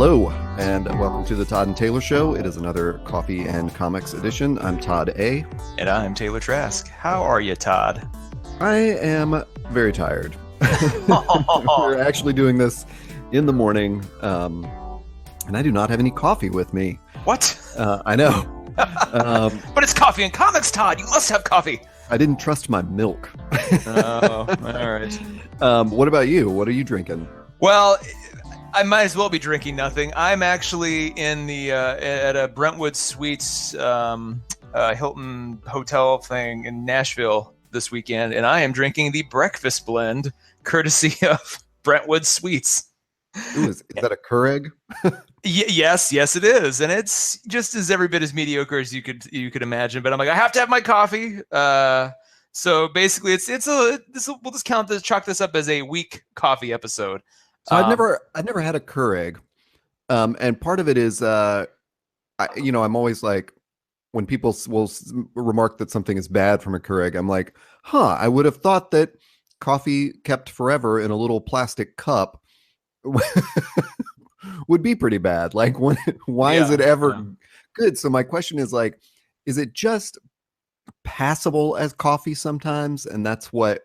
Hello, and welcome to the Todd and Taylor Show. It is another coffee and comics edition. I'm Todd A. And I'm Taylor Trask. How are you, Todd? I am very tired. We're actually doing this in the morning, and I do not have any coffee with me. What? I know. But it's coffee and comics, Todd. You must have coffee. I didn't trust my milk. Oh, all right. What about you? What are you drinking? Well, I might as well be drinking nothing. I'm actually in the at a Brentwood Suites Hilton hotel thing in Nashville this weekend, and I am drinking the breakfast blend courtesy of Brentwood Suites. Ooh, is that a Keurig? Yes, it is, and it's just as every bit as mediocre as you could imagine. But I'm like, I have to have my coffee. So basically, we'll just chalk this up as a weak coffee episode. So I've never had a Keurig, and part of it is, I'm always like, when people will remark that something is bad from a Keurig, I'm like, I would have thought that coffee kept forever in a little plastic cup would be pretty bad. Like, why is it ever good? So my question is, like, is it just passable as coffee sometimes, and that's what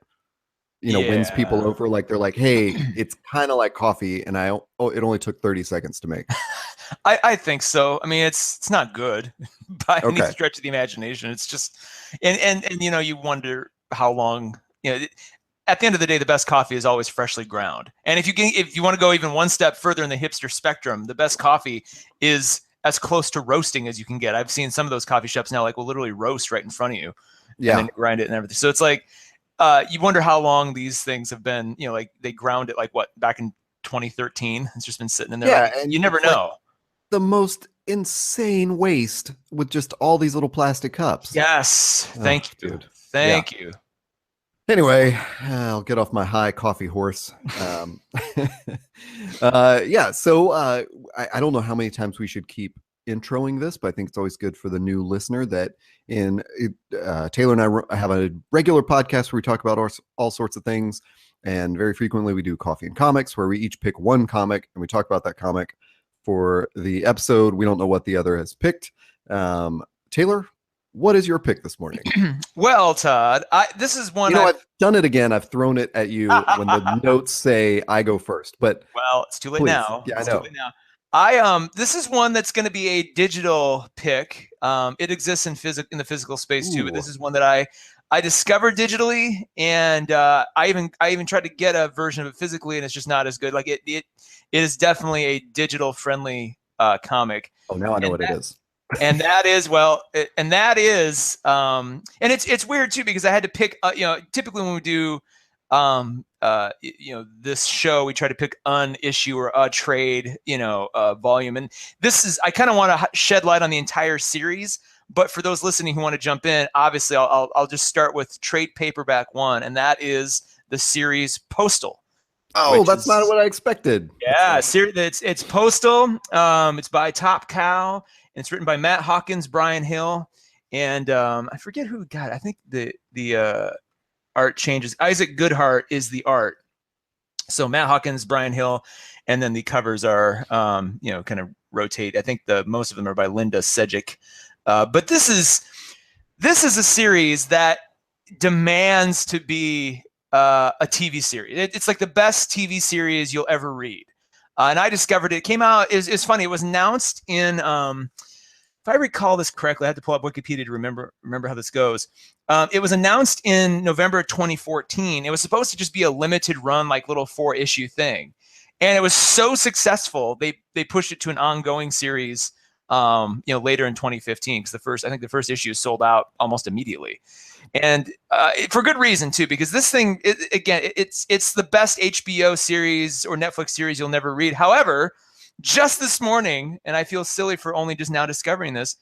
wins people over? Like, they're like, hey, it's kind of like coffee, and it only took 30 seconds to make. I think so. I mean, it's not good by any stretch of the imagination. It's just, and you wonder how long, at the end of the day, the best coffee is always freshly ground. And if you want to go even one step further in the hipster spectrum, the best coffee is as close to roasting as you can get. I've seen some of those coffee shops now, like, will literally roast right in front of you, and then grind it and everything. So it's like, you wonder how long these things have been, like, they ground it, like, back in 2013. It's just been sitting in there. Yeah, like, and you never know. Like the most insane waste with just all these little plastic cups. Yes. Thank you. Dude. Thank you. Anyway, I'll get off my high coffee horse. So I don't know how many times we should keep introing this, but I think it's always good for the new listener that Taylor and I have a regular podcast where we talk about all sorts of things, and very frequently we do coffee and comics, where we each pick one comic and we talk about that comic for the episode. We don't know what the other has picked. Taylor, what is your pick this morning? Well, Todd, this is one. I've done it again. I've thrown it at you when the notes say I go first, but it's too late now. Yeah, I know. Too late now. This is one that's going to be a digital pick. It exists in the physical space too, but this is one that I discovered digitally, and I even tried to get a version of it physically, and it's just not as good. Like, it is definitely a digital friendly comic. Oh, now I know what it is. And that is and it's weird too, because I had to pick, typically when we do, this show, we try to pick an issue or a trade, volume. And I kind of want to shed light on the entire series, but for those listening who want to jump in, obviously I'll just start with trade paperback 1. And that is the series Postal. Oh, that's not what I expected. Yeah. It's Postal. It's by Top Cow. And it's written by Matt Hawkins, Brian Hill, and I forget who. God, I think the art changes. Isaac Goodhart is the art. So Matt Hawkins, Brian Hill, and then the covers are kind of rotate. I think most of them are by Linda Sejic. But this is a series that demands to be a TV series. It's like the best TV series you'll ever read. And I discovered it came out. It's funny. It was announced in, if I recall this correctly, I had to pull up Wikipedia to remember how this goes. It was announced in November 2014. It was supposed to just be a limited run, like little 4-issue thing, and it was so successful they pushed it to an ongoing series. Later in 2015, because I think the first issue sold out almost immediately. And for good reason too, because this thing, it's the best HBO series or Netflix series you'll never read. However, just this morning, and I feel silly for only just now discovering this,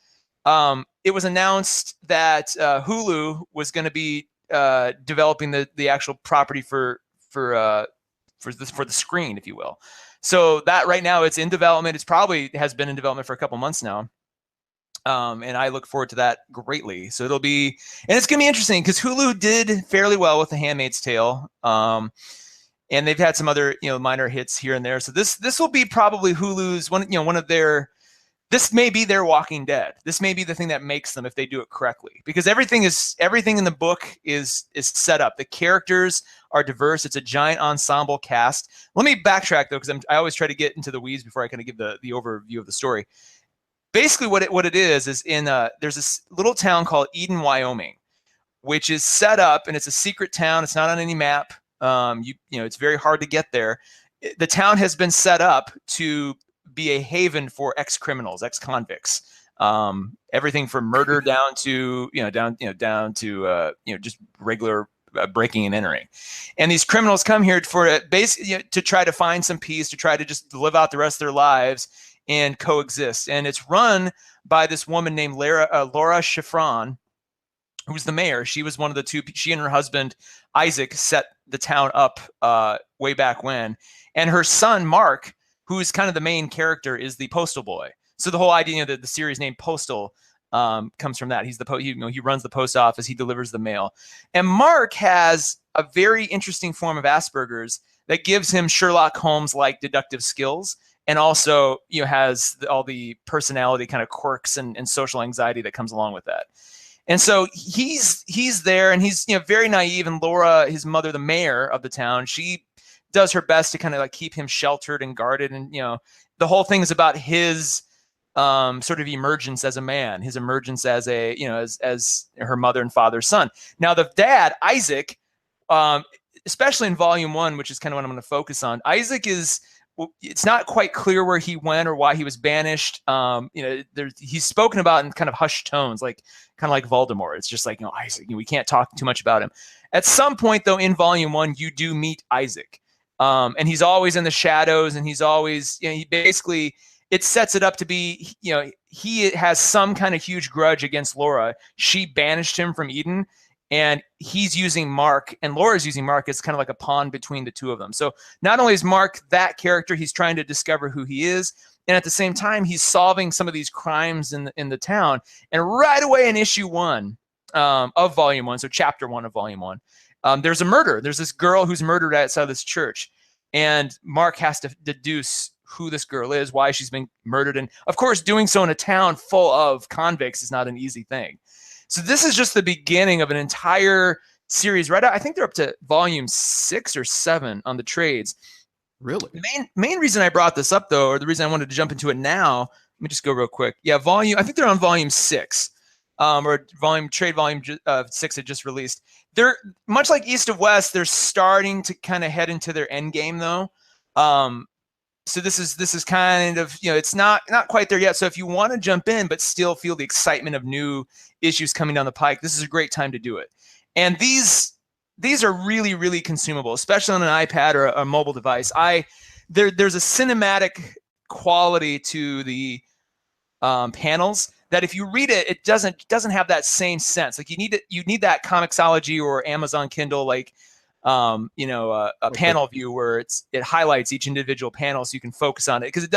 it was announced that Hulu was going to be developing the actual property for the screen, if you will. So that right now it's in development. It's probably has been in development for a couple months now. And I look forward to that greatly. So it's going to be interesting because Hulu did fairly well with The Handmaid's Tale. and they've had some other minor hits here and there. So this will be probably Hulu's one of their. This may be their Walking Dead. This may be the thing that makes them if they do it correctly, because everything in the book is set up. The characters are diverse. It's a giant ensemble cast. Let me backtrack though, because I always try to get into the weeds before I kind of give the overview of the story. Basically, what it is in there's this little town called Eden, Wyoming, which is set up, and it's a secret town. It's not on any map. It's very hard to get there. The town has been set up to be a haven for ex-criminals, ex-convicts. Everything from murder down to just regular breaking and entering. And these criminals come here for basically to try to find some peace, to try to just live out the rest of their lives and coexist. And it's run by this woman named Laura Schifrin, who's the mayor. She was one of the two. She and her husband Isaac set the town up way back when, and her son Mark, who's kind of the main character, is the postal boy. So the whole idea that the series name Postal comes from that. He's he runs the post office. He delivers the mail. And Mark has a very interesting form of Asperger's that gives him Sherlock Holmes-like deductive skills, and also has all the personality kind of quirks and social anxiety that comes along with that. And so he's there, and he's very naive. And Laura, his mother, the mayor of the town, she does her best to kind of like keep him sheltered and guarded. And the whole thing is about his sort of emergence as a man, his emergence as a as her mother and father's son. Now the dad, Isaac, especially in volume 1, which is kind of what I'm going to focus on, Isaac it's not quite clear where he went or why he was banished. He's spoken about in kind of hushed tones, kind of like Voldemort. It's just like, Isaac, we can't talk too much about him. At some point though, in volume 1, you do meet Isaac. And he's always in the shadows, and he's always, he basically, it sets it up to be, he has some kind of huge grudge against Laura. She banished him from Eden, and he's using Mark, and Laura's using Mark as kind of like a pawn between the two of them. So not only is Mark that character, he's trying to discover who he is, and at the same time, he's solving some of these crimes in the town. And right away in issue 1 of volume 1, so chapter 1 of volume 1, there's a murder. There's this girl who's murdered outside this church, and Mark has to deduce who this girl is, why she's been murdered. And of course, doing so in a town full of convicts is not an easy thing. So this is just the beginning of an entire series. Right, I think they're up to volume 6 or 7 on the trades. Really? The main reason I brought this up, though, or the reason I wanted to jump into it now, let me just go real quick. Yeah, I think they're on volume 6. Or volume 6 had just released. They're much like East of West. They're starting to kind of head into their end game, though. So this is kind of, it's not quite there yet. So if you want to jump in but still feel the excitement of new issues coming down the pike, this is a great time to do it. And these are really, really consumable, especially on an iPad or a mobile device. There's a cinematic quality to the panels that if you read it, it doesn't have that same sense. Like you need that Comixology or Amazon Kindle a panel view where it highlights each individual panel so you can focus on it, because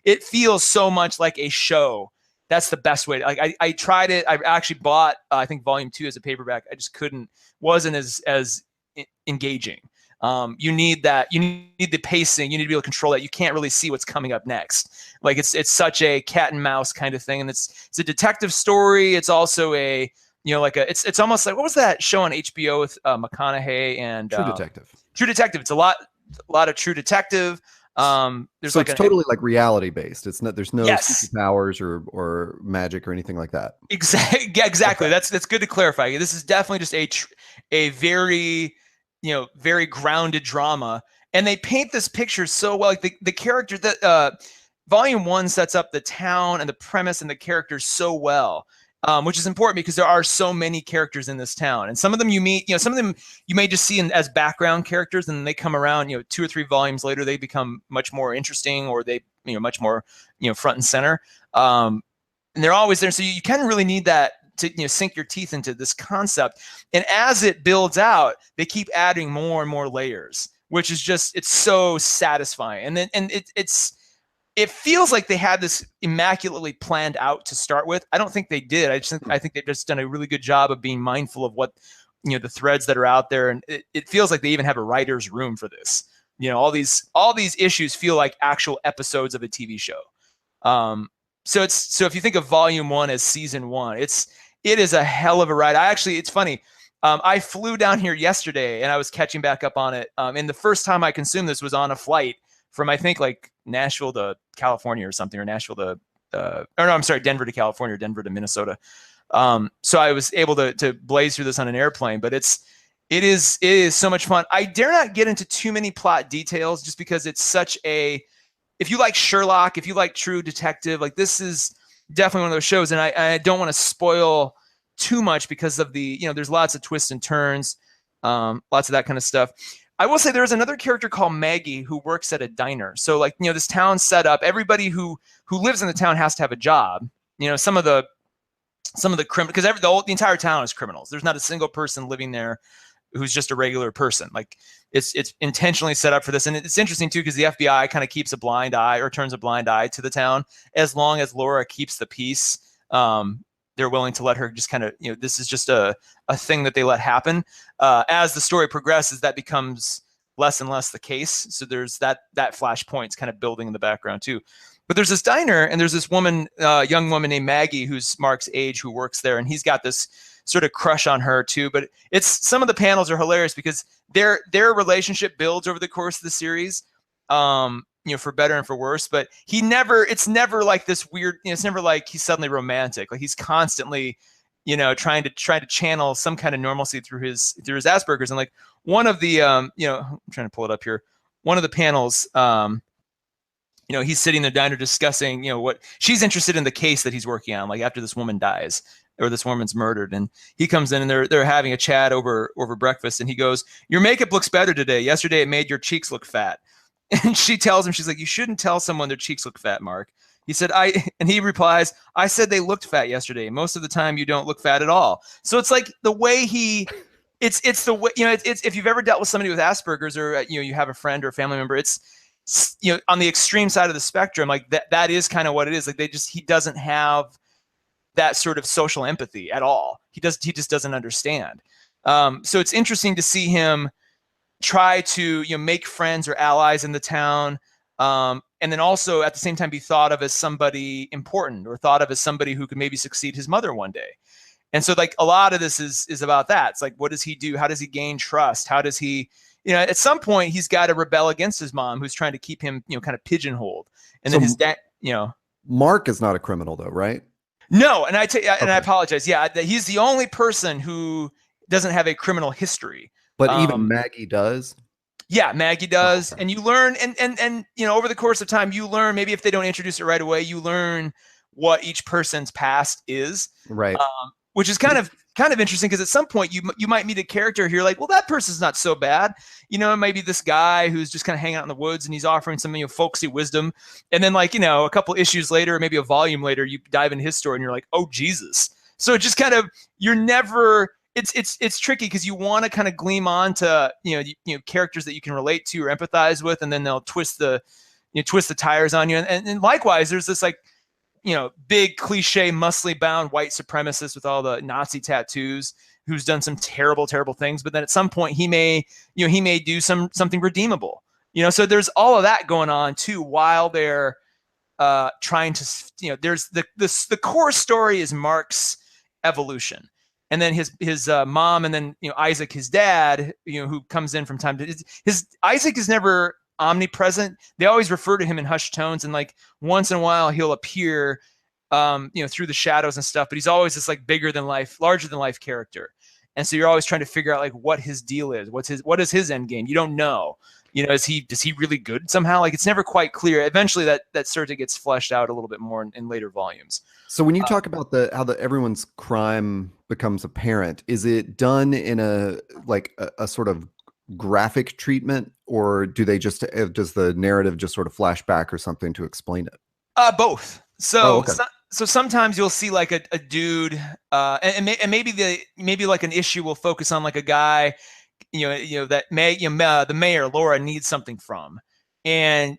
it feels so much like a show. That's the best way. I tried it. I actually bought I think volume 2 as a paperback. I just wasn't as engaging. You need that. You need the pacing. You need to be able to control that. You can't really see what's coming up next. Like it's such a cat and mouse kind of thing, and it's a detective story. It's also a it's almost like, what was that show on HBO with McConaughey and True Detective? True Detective. It's a lot of True Detective. There's it's totally like reality based. It's not. There's no yes. superpowers or magic or anything like that. Exactly. Yeah, exactly. Okay. That's good to clarify. This is definitely just a very very grounded drama, and they paint this picture so well. Like the character that volume 1 sets up the town and the premise and the characters so well. Which is important because there are so many characters in this town, and some of them you meet, some of them you may just see as background characters, and then they come around, 2 or 3 volumes later, they become much more interesting, or they, much more, front and center. And they're always there. So you kind of really need that to, sink your teeth into this concept. And as it builds out, they keep adding more and more layers, which is just, it's so satisfying. And it feels like they had this immaculately planned out to start with. I don't think they did. I think they've just done a really good job of being mindful of what the threads that are out there, and it feels like they even have a writer's room for this. All these issues feel like actual episodes of a TV show. So if you think of volume 1 as season 1, it is a hell of a ride. It's funny. I flew down here yesterday and I was catching back up on it. And the first time I consumed this was on a flight from, I think, like Nashville to California or something, or Nashville to, Denver to California, or Denver to Minnesota. So I was able to blaze through this on an airplane, but it is so much fun. I dare not get into too many plot details just because it's such if you like Sherlock, if you like True Detective, like this is definitely one of those shows. And I don't want to spoil too much because of there's lots of twists and turns, lots of that kind of stuff. I will say there's another character called Maggie who works at a diner. So this town's set up. Everybody who lives in the town has to have a job. Some of the criminals, because the entire town is criminals. There's not a single person living there who's just a regular person. Like it's intentionally set up for this. And it's interesting too, because the FBI kind of keeps a blind eye, or turns a blind eye to the town. As long as Laura keeps the peace, they're willing to let her just kind of, this is just a thing that they let happen. As the story progresses, that becomes less and less the case. So there's that flashpoint's kind of building in the background too. But there's this diner, and there's this woman, young woman named Maggie, who's Mark's age, who works there, and he's got this sort of crush on her too. But some of the panels are hilarious because their relationship builds over the course of the series, for better and for worse. But it's never like this weird, it's never like he's suddenly romantic. Like he's constantly, trying to channel some kind of normalcy through his Asperger's. And like one of the, I'm trying to pull it up here. One of the panels, he's sitting in the diner discussing, what she's interested in, the case that he's working on, like after this woman dies or this woman's murdered. And he comes in and they're having a chat over breakfast. And he goes, "Your makeup looks better today. Yesterday it made your cheeks look fat." And she tells him, she's like, "You shouldn't tell someone their cheeks look fat, Mark." He said, and he replies, "I said they looked fat yesterday. Most of the time you don't look fat at all." So it's like the way it's the way, it's if you've ever dealt with somebody with Asperger's, or, you have a friend or a family member, it's, on the extreme side of the spectrum, like that is kind of what it is. Like he doesn't have that sort of social empathy at all. He just doesn't understand. So it's interesting to see him try to, make friends or allies in the town. And then also at the same time be thought of as somebody important, or thought of as somebody who could maybe succeed his mother one day. And so like a lot of this is about that. It's like, what does he do? How does he gain trust? How does he, at some point he's got to rebel against his mom, who's trying to keep him, kind of pigeonholed. And then his dad, Mark is not a criminal though, right? No. And I apologize. Yeah. He's the only person who doesn't have a criminal history. But even Maggie does. Yeah, Maggie does. Oh, okay. And you learn, and over the course of time, you learn, maybe if they don't introduce it right away, you learn what each person's past is. Right. Which is kind of interesting, because at some point you might meet a character here, like, well, that person's not so bad. It might be this guy who's just kind of hanging out in the woods and he's offering some, folksy wisdom. And then like, a couple issues later, or maybe a volume later, you dive into his story and you're like, oh, Jesus. So it just kind of, you're never, it's tricky, because you want to kind of gleam on to, characters that you can relate to or empathize with, and then they'll twist the tires on you. And likewise, there's this like, big cliche, muscly bound white supremacist with all the Nazi tattoos, who's done some terrible, terrible things. But then at some point he may do something redeemable, so there's all of that going on too, while they're trying to, there's the core story is Mark's evolution. And then his mom, and then, Isaac, his dad, who comes in from time to his Isaac is never omnipresent. They always refer to him in hushed tones, and like once in a while he'll appear through the shadows and stuff, but he's always this like bigger than life, larger than life character. And so you're always trying to figure out like what his deal is, what is his end game. You don't know, is he really good somehow? Like it's never quite clear. Eventually that sort of gets fleshed out a little bit more in later volumes. So when you talk about how everyone's crime becomes apparent, is it done in a sort of graphic treatment, or do they just does the narrative just sort of flash back or something to explain it? Both. So, okay. so sometimes you'll see like a dude, and maybe like an issue will focus on like a guy, that the mayor Laura needs something from, and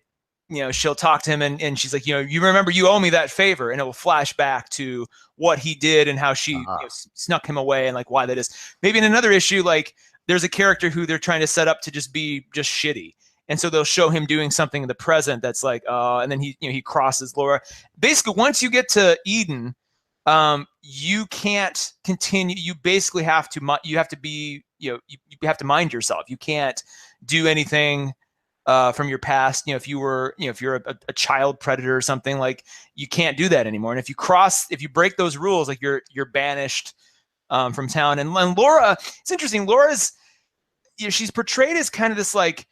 she'll talk to him and she's like, you remember you owe me that favor, and it will flash back to what he did and how she snuck him away and like why that is. Maybe in another issue, like there's a character who they're trying to set up to just be just shitty. And so they'll show him doing something in the present that's like, and then he crosses Laura. Basically, once you get to Eden, you can't continue. You basically have to be, you have to mind yourself. You can't do anything from your past. If you're a child predator or something, like you can't do that anymore. And if you break those rules, like you're banished from town. And Laura, it's interesting. Laura's, she's portrayed as kind of this like,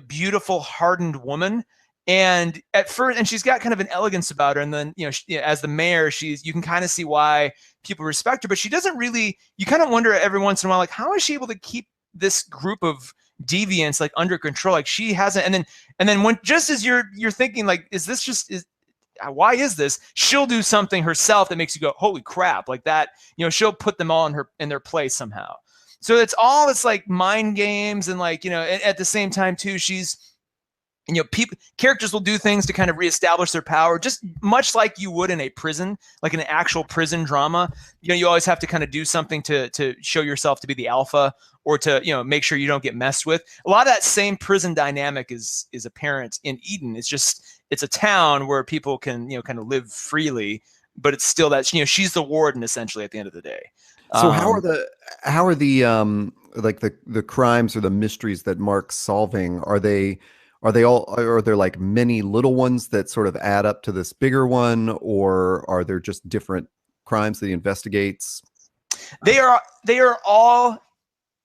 beautiful, hardened woman. And at first, and she's got kind of an elegance about her. And then, as the mayor, you can kind of see why people respect her, but she doesn't really, you kind of wonder every once in a while, like, how is she able to keep this group of deviants like under control? Like she hasn't. And then when, just as you're thinking like, why is this? She'll do something herself that makes you go, holy crap. Like that, she'll put them all in their place somehow. So it's like mind games and like, at the same time too, she's, characters will do things to kind of reestablish their power, just much like you would in a prison, like in an actual prison drama. You always have to kind of do something to show yourself to be the alpha or to, make sure you don't get messed with. A lot of that same prison dynamic is apparent in Eden. It's a town where people can, kind of live freely, but it's still that, she's the warden essentially at the end of the day. So how are the like the crimes or the mysteries that Mark's solving? Are there like many little ones that sort of add up to this bigger one, or are there just different crimes that he investigates? They are all,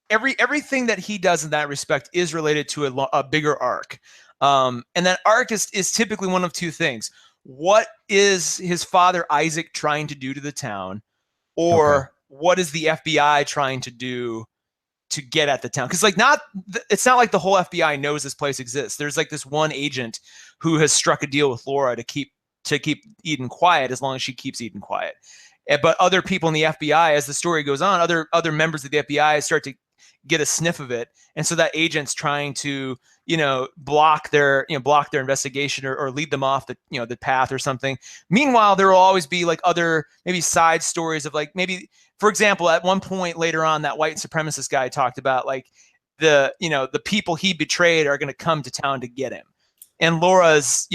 everything that he does in that respect is related to a bigger arc. And that arc is typically one of two things. What is his father Isaac trying to do to the town, or what is the FBI trying to do to get at the town? Because it's not like the whole FBI knows this place exists. There's like this one agent who has struck a deal with Laura to keep Eden quiet as long as she keeps Eden quiet. But other people in the FBI, as the story goes on, other members of the FBI start to get a sniff of it, and so that agent's trying to block their investigation or lead them off the path or something. Meanwhile, there will always be like other maybe side stories of like, maybe for example, at one point later on, that white supremacist guy talked about like the people he betrayed are going to come to town to get him, and Laura's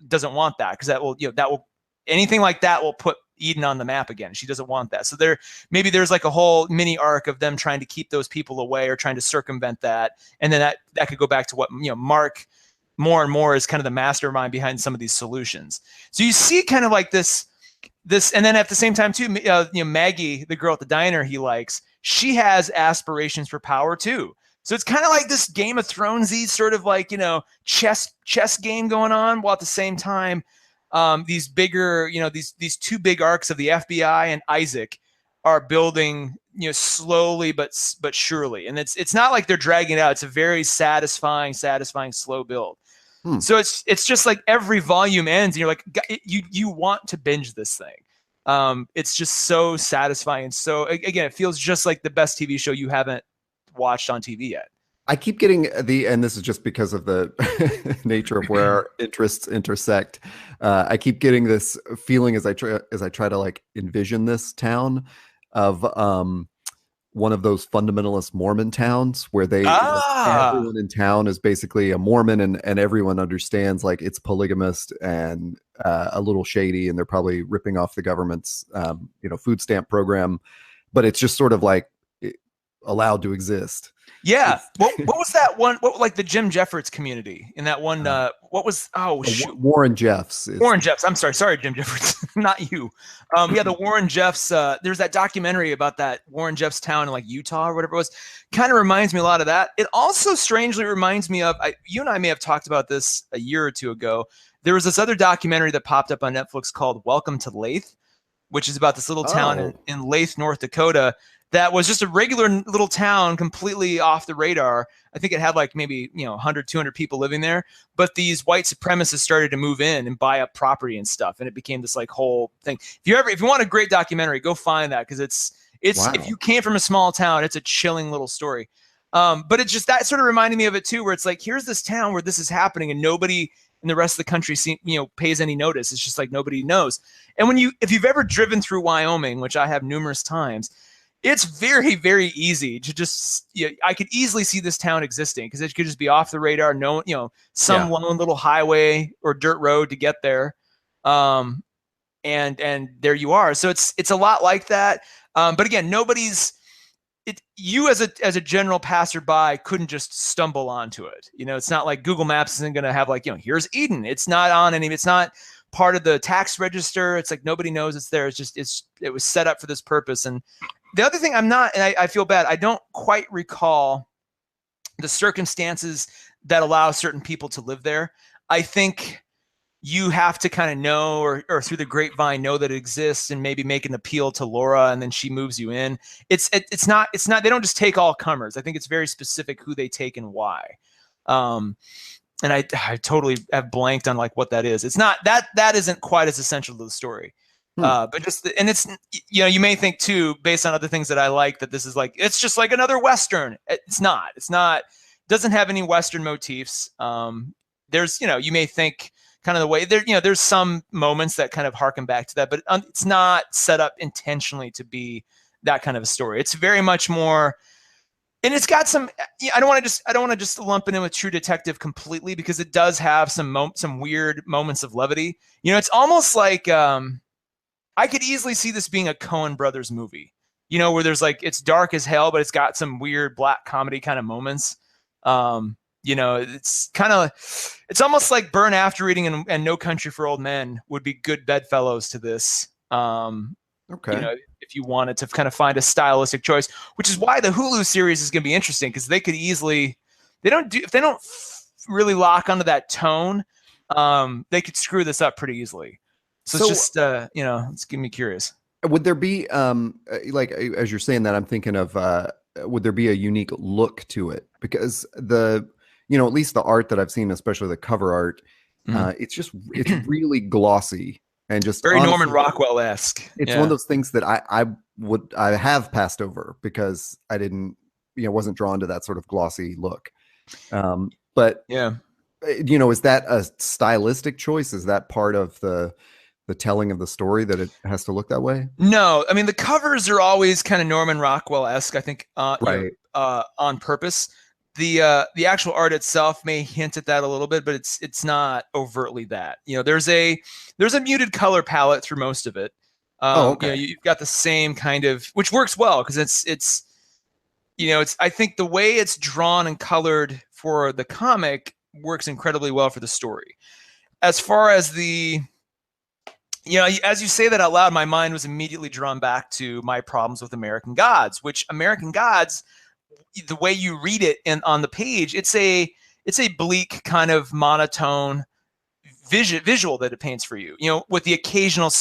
doesn't want that, because that will anything like that will put Eden on the map again. She doesn't want that. So there's like a whole mini arc of them trying to keep those people away or trying to circumvent that. And then that could go back to what, Mark more and more is kind of the mastermind behind some of these solutions. So you see kind of like this, and then at the same time too, Maggie, the girl at the diner he likes, she has aspirations for power too. So it's kind of like this Game of Thrones-y sort of like, chess game going on, while at the same time, these bigger, these two big arcs of the FBI and Isaac are building, slowly but surely. And it's not like they're dragging it out. It's a very satisfying slow build. So it's just like every volume ends and you're like, you want to binge this thing. It's just so satisfying. And so again, it feels just like the best TV show you haven't watched on TV yet. I keep getting and this is just because of the nature of where our interests intersect. I keep getting this feeling as I try to like envision this town of one of those fundamentalist Mormon towns where everyone in town is basically a Mormon, and everyone understands like it's polygamist and a little shady, and they're probably ripping off the government's food stamp program, but it's just sort of like allowed to exist. Yeah. What was that one? What, like the Jim Jeffords community in that one? What was? Oh, shoot. Warren Jeffs. Warren Jeffs. I'm sorry, Jim Jeffords, not you. Yeah, the Warren Jeffs. There's that documentary about that Warren Jeffs town in like Utah or whatever it was. Kind of reminds me a lot of that. It also strangely reminds me of. You and I may have talked about this a year or two ago. There was this other documentary that popped up on Netflix called Welcome to Lathe, which is about this little town in Lathe, North Dakota. That was just a regular little town, completely off the radar. I think it had like maybe 100, 200 people living there. But these white supremacists started to move in and buy up property and stuff, and it became this like whole thing. If you want a great documentary, go find that, because it's wow. If you came from a small town, it's a chilling little story. But it's just that sort of reminded me of it too, where it's like, here's this town where this is happening and nobody in the rest of the country pays any notice. It's just like nobody knows. And if you've ever driven through Wyoming, which I have numerous times, it's very, very easy to just, I could easily see this town existing because it could just be off the radar. No, some lone little highway or dirt road to get there. And there you are. So it's a lot like that. But again, you as a general passerby couldn't just stumble onto it. It's not like Google Maps isn't going to have like, here's Eden. It's not on any, it's not part of the tax register. It's like, nobody knows it's there. It was set up for this purpose. And the other thing and I feel bad, I don't quite recall the circumstances that allow certain people to live there. I think you have to kind of know, or through the grapevine know that it exists and maybe make an appeal to Laura and then she moves you in. It's not, they don't just take all comers. I think it's very specific who they take and why. And I totally have blanked on like what that is. It's not that isn't quite as essential to the story. But and it's, you may think too, based on other things that I like, that this is like, it's just like another Western. It's not, doesn't have any Western motifs. There's, you may think kind of the way there, there's some moments that kind of harken back to that, but it's not set up intentionally to be that kind of a story. It's very much more, and it's got some, I don't want to just lump it in with True Detective completely, because it does have some weird moments of levity. It's almost like, I could easily see this being a Coen Brothers movie, where there's like, it's dark as hell, but it's got some weird black comedy kind of moments. It's almost like Burn After Reading and No Country for Old Men would be good bedfellows to this. Okay. If you wanted to kind of find a stylistic choice, which is why the Hulu series is going to be interesting, because they could easily, if they don't really lock onto that tone, they could screw this up pretty easily. So it's just, it's getting me curious. Would there be, like, as you're saying that, I'm thinking of, would there be a unique look to it? Because at least the art that I've seen, especially the cover art, it's really glossy and just very honestly, Norman Rockwell-esque. It's one of those things that I have passed over because I didn't, wasn't drawn to that sort of glossy look. But yeah, is that a stylistic choice? Is that part of the telling of the story that it has to look that way? No, I mean, the covers are always kind of Norman Rockwell-esque, I think, right. On purpose. The actual art itself may hint at that a little bit, but it's not overtly that. There's a muted color palette through most of it. Okay. You've got the same kind of, which works well because it's I think the way it's drawn and colored for the comic works incredibly well for the story. As far as as you say that out loud, my mind was immediately drawn back to my problems with American Gods, which American Gods, the way you read it on the page, it's a bleak kind of monotone visual that it paints for you, with the occasional,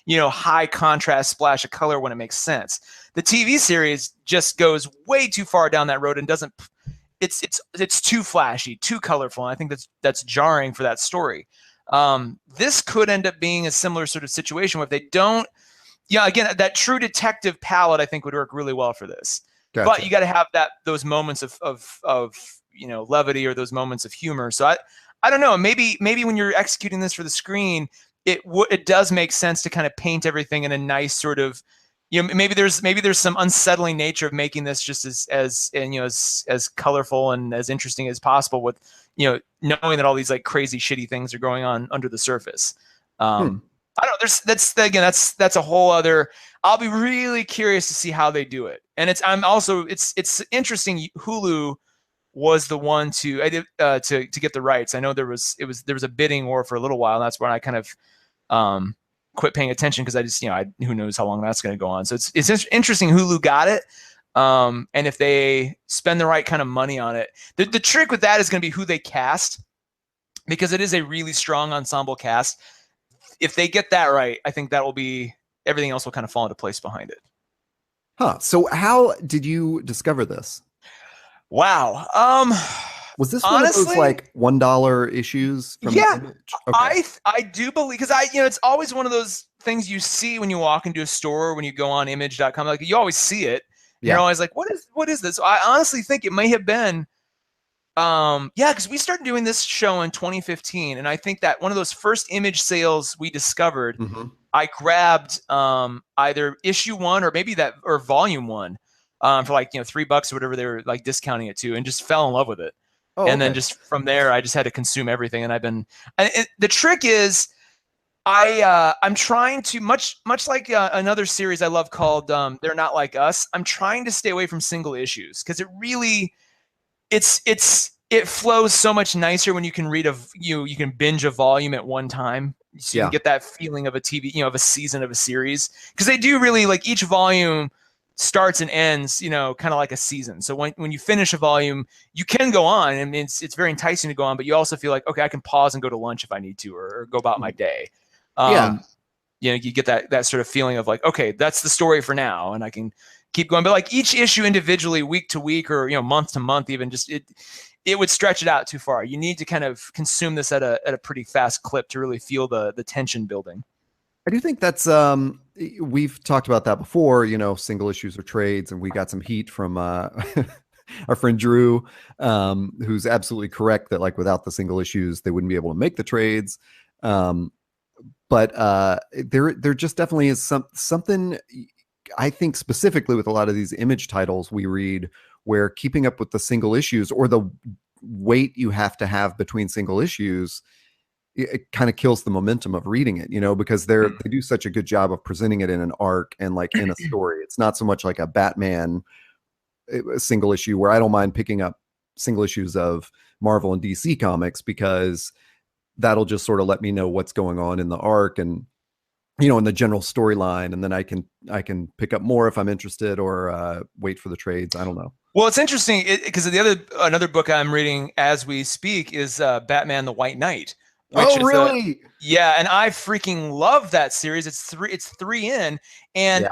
high contrast splash of color when it makes sense. The TV series just goes way too far down that road and doesn't, it's too flashy, too colorful. And I think that's jarring for that story. This could end up being a similar sort of situation where if they don't, again, that True Detective palette, I think would work really well for this. Gotcha. But you got to have those moments of levity or those moments of humor. So I don't know, maybe when you're executing this for the screen, it does make sense to kind of paint everything in a nice sort of, maybe there's some unsettling nature of making this just as colorful and as interesting as possible with, knowing that all these like crazy shitty things are going on under the surface. I don't know. That's a whole other, I'll be really curious to see how they do it. And it's interesting. Hulu was the one to get the rights. I know there was a bidding war for a little while. And that's when I kind of quit paying attention because I just who knows how long that's going to go on. So it's interesting. Hulu got it, and if they spend the right kind of money on it, the trick with that is going to be who they cast, because it is a really strong ensemble cast. If they get that right, I think that will be, everything else will kind of fall into place behind it. Huh. So how did you discover this? Wow. Was this honestly one of those like $1 issues from yeah, the Image? Okay. I do believe, because it's always one of those things you see when you walk into a store, when you go on image.com, like you always see it. you're Yeah. always like, what is this? So I honestly think it may have been, yeah, because we started doing this show in 2015, and I think that one of those first Image sales we discovered, Hmm. I grabbed either issue 1 or maybe that or volume 1 for like $3 or whatever they were like discounting it to, and just fell in love with it. Oh, And then okay. just from there, I just had to consume everything. And I've been. And the trick is, I'm trying to much like another series I love called They're Not Like Us. I'm trying to stay away from single issues because it really it flows so much nicer when you can read you can binge a volume at one time, so you can Yeah. get that feeling of a TV, of a season of a series, because they do really, like, each volume starts and ends, kind of like a season. So when you finish a volume, you can go on, and it's very enticing to go on, but you also feel like, okay, I can pause and go to lunch if I need to, or go about my Mhm. day. Yeah. Um, you get that sort of feeling of like, okay, that's the story for now, and I can keep going. But like each issue individually, week to week, or month to month, even, just it would stretch it out too far. You need to kind of consume this at a pretty fast clip to really feel the tension building. I do think that's we've talked about that before, single issues or trades, and we got some heat from our friend Drew, who's absolutely correct that, like, without the single issues, they wouldn't be able to make the trades. Um, but there just definitely is something, I think, specifically with a lot of these Image titles we read, where keeping up with the single issues, or the wait you have to have between single issues, it kind of kills the momentum of reading it, because they do such a good job of presenting it in an arc and, like, in a story. It's not so much like a Batman single issue, where I don't mind picking up single issues of Marvel and DC comics, because that'll just sort of let me know what's going on in the arc, and in the general storyline, and then I can pick up more if I'm interested, or wait for the trades. I don't know. Well, it's interesting because another book I'm reading as we speak is Batman the White Knight, which Oh, is a really? yeah, and I freaking love that series. It's three in, and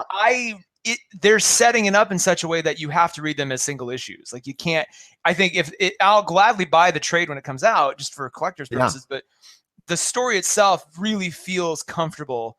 Yeah. they're setting it up in such a way that you have to read them as single issues. Like, you can't. I think I'll gladly buy the trade when it comes out, just for collector's Yeah. purposes, but the story itself really feels comfortable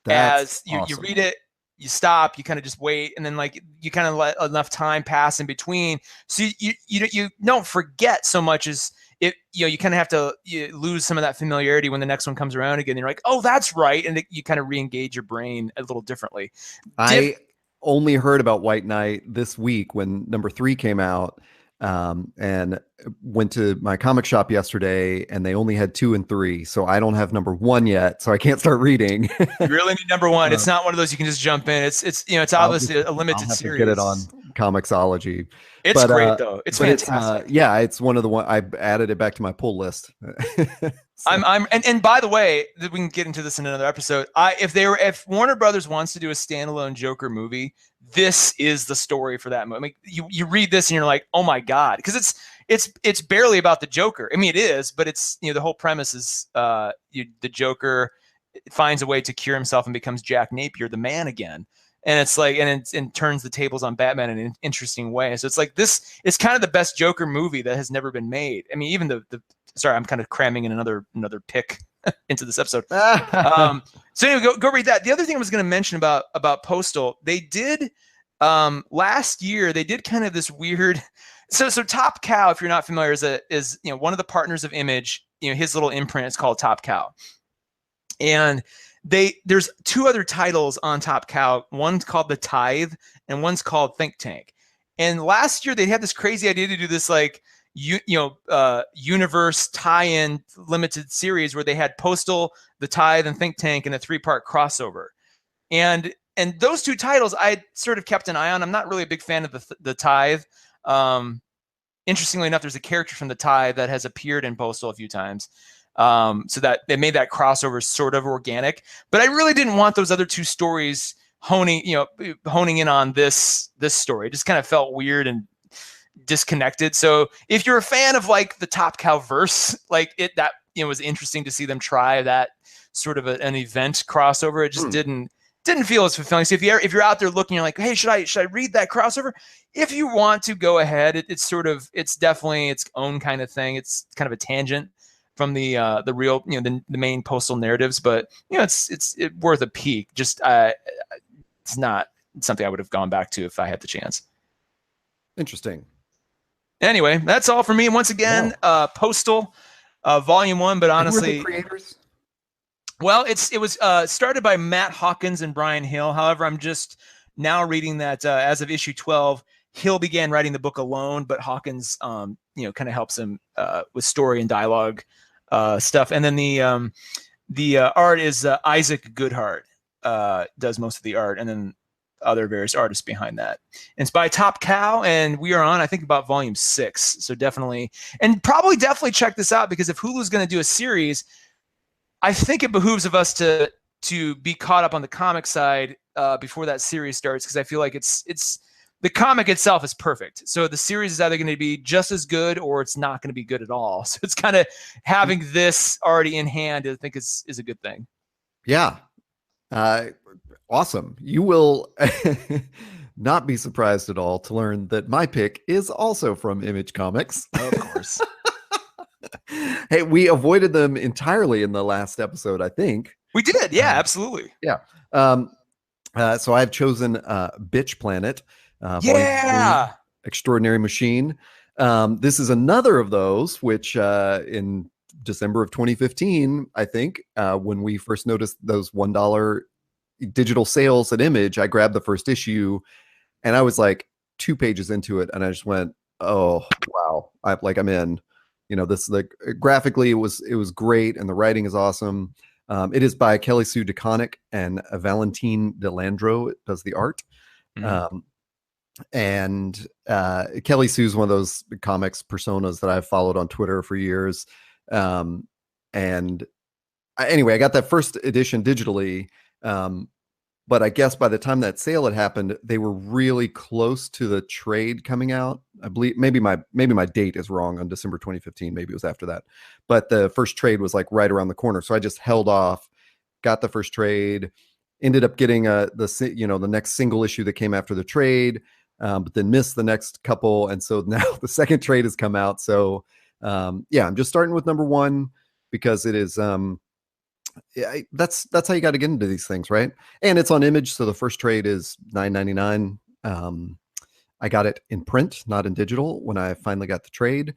That's as you awesome. read it, you stop, you kind of just wait, and then, like, you kind of let enough time pass in between, so you don't forget so much as it. You kind of have to lose some of that familiarity when the next one comes around again. You're like, oh, that's right, and you kind of re-engage your brain a little differently. Diff. I only heard about White Knight this week when number 3 came out, and went to my comic shop yesterday, and they only had 2 and 3, so I don't have number 1 yet, so I can't start reading. You really need number one. Uh, It's not one of those you can just jump in. It's I'll just obviously a I'll limited have to get it on series. Comixology. It's But great though. It's it's fantastic. yeah, it's one of the one I added it back to my pull list. So, And by the way, we can get into this in another episode. If Warner Brothers wants to do a standalone Joker movie, this is the story for that movie. I mean, you read this and you're like, oh my god, because it's barely about the Joker. I mean, it is, but it's the whole premise is the Joker finds a way to cure himself and becomes Jack Napier, the Man again. And it's like, and turns the tables on Batman in an interesting way. So it's like this. It's kind of the best Joker movie that has never been made. I mean, even the sorry, I'm kind of cramming in another pick into this episode. So anyway, go read that. The other thing I was going to mention about Postal, they did last year. They did kind of this weird. So Top Cow, if you're not familiar, is one of the partners of Image. His little imprint is called Top Cow, and there's 2 other titles on Top Cow. One's called The Tithe, and one's called Think Tank. And last year they had this crazy idea to do this, like, universe tie-in limited series where they had Postal, The Tithe, and Think Tank in a 3-part crossover. And those 2 titles I sort of kept an eye on. I'm not really a big fan of the Tithe. Interestingly enough, there's a character from The Tithe that has appeared in Postal a few times. So that it made that crossover sort of organic. But I really didn't want those other 2 stories honing in on this story. It just kind of felt weird and disconnected. So if you're a fan of, like, the Top Cow verse, like, that was interesting to see them try that sort of an event crossover. It just didn't feel as fulfilling. So if you're out there looking, you're like, hey, should I read that crossover? If you want to, go ahead. It's definitely its own kind of thing. It's kind of a tangent from the real the main Postal narratives, but it's worth a peek. Just it's not something I would have gone back to if I had the chance. Interesting. Anyway, that's all for me. And once again, Postal, Volume 1, but And who are the honestly, creators? well, it was started by Matt Hawkins and Brian Hill. However, I'm just now reading that as of issue 12, Hill began writing the book alone, but Hawkins, kind of helps him with story and dialogue stuff. And then the art is Isaac Goodhart does most of the art, and then other various artists behind that. And it's by Top Cow, and we are on, I think, about volume 6. So definitely check this out, because if Hulu's going to do a series, I think it behooves of us to be caught up on the comic side before that series starts, because I feel like it's the comic itself is perfect. So the series is either going to be just as good or it's not going to be good at all. So it's kind of having this already in hand, I think is a good thing. Yeah. Awesome. You will not be surprised at all to learn that my pick is also from Image Comics. Of course. Hey, we avoided them entirely in the last episode, I think. We did. Yeah, absolutely. Yeah. So I've chosen Bitch Planet. Yeah. Extraordinary Machine. This is another of those, which in December of 2015, I think, when we first noticed those $1 digital sales at Image, I grabbed the first issue and I was like 2 pages into it and I just went, oh wow, I'm in. This, like, graphically it was great and the writing is awesome. It is by Kelly Sue DeConnick and Valentine Delandro does the art. Mm-hmm. And Kelly Sue's one of those comics personas that I've followed on Twitter for years. Anyway, I got that first edition digitally. But I guess by the time that sale had happened, they were really close to the trade coming out. I believe maybe my date is wrong on December 2015. Maybe it was after that. But the first trade was like right around the corner. So I just held off, got the first trade, ended up getting the next single issue that came after the trade, but then missed the next couple. And so now the second trade has come out. So I'm just starting with number 1 because it is that's how you got to get into these things, right? And it's on Image, so the first trade is $9.99. I got it in print, not in digital, when I finally got the trade.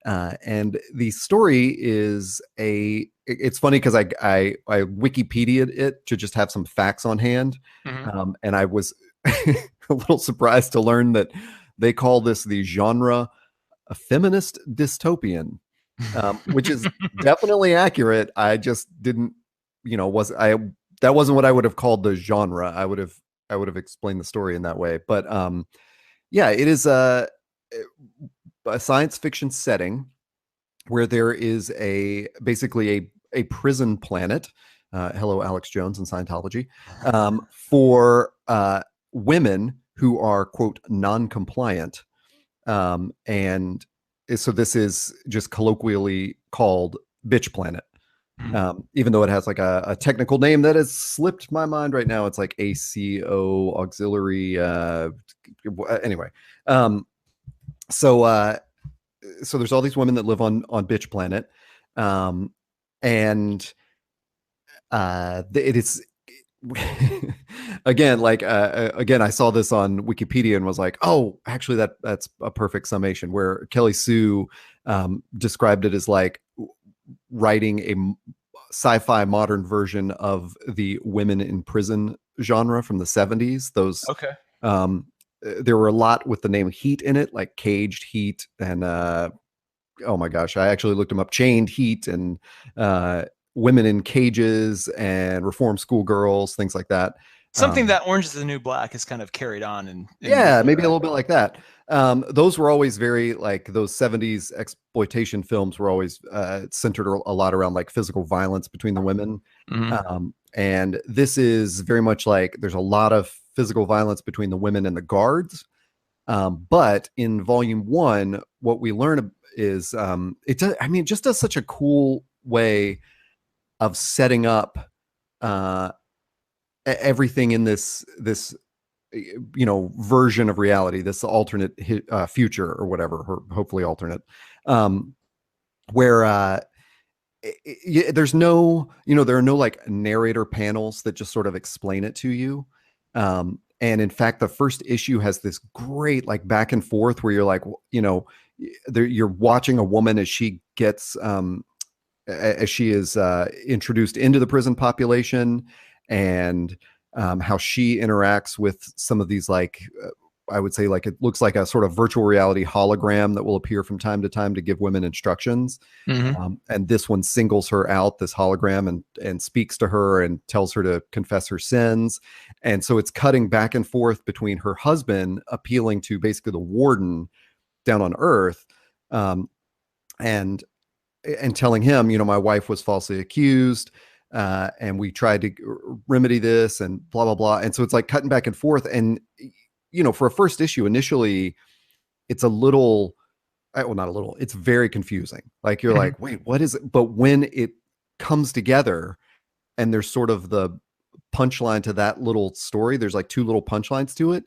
And the story is it's funny because I Wikipedia'd it to just have some facts on hand. Mm-hmm. And I was a little surprised to learn that they call this the genre a feminist dystopian. Which is definitely accurate. I just didn't, that wasn't what I would have called the genre. I would have explained the story in that way. But it is a science fiction setting where there is basically a prison planet. Hello, Alex Jones and Scientology, for women who are, quote, non-compliant, and so this is just colloquially called Bitch Planet. Even though it has like a technical name that has slipped my mind right now. It's like ACO auxiliary. Anyway. So there's all these women that live on Bitch Planet. And it is again, I saw this on Wikipedia and was like, oh, actually that's a perfect summation, where Kelly Sue described it as like writing a sci-fi modern version of the women in prison genre from the 70s. Those, okay. There were a lot with the name Heat in it, like Caged Heat, and oh my gosh, I actually looked them up. Chained Heat and Women in Cages and Reform Schoolgirls, things like that. Something that Orange is the New Black has kind of carried on. Maybe a little bit like that. Those were always very, like, those 70s exploitation films were always centered a lot around like physical violence between the women. Mm-hmm. And this is very much like there's a lot of physical violence between the women and the guards. But in volume 1, what we learn is it just does such a cool way of setting up everything in this version of reality, this alternate future or whatever, or hopefully alternate, where there's no, there are no like narrator panels that just sort of explain it to you. And in fact, the first issue has this great like back and forth where you're like, you know, you're watching a woman as she gets as she is introduced into the prison population, and how she interacts with some of these like I would say like it looks like a sort of virtual reality hologram that will appear from time to give women instructions. Mm-hmm. And this one singles her out, this hologram, and speaks to her and tells her to confess her sins. And so it's cutting back and forth between her husband appealing to basically the warden down on Earth, um, and telling him, you know, my wife was falsely accused, and we tried to remedy this, and blah blah blah. And so it's like cutting back and forth, and you know, for a first issue, initially, it's a little, well, not a little, it's very confusing. Like you're like, wait, what is it? But when it comes together, and there's sort of the punchline to that little story, there's like two little punchlines to it.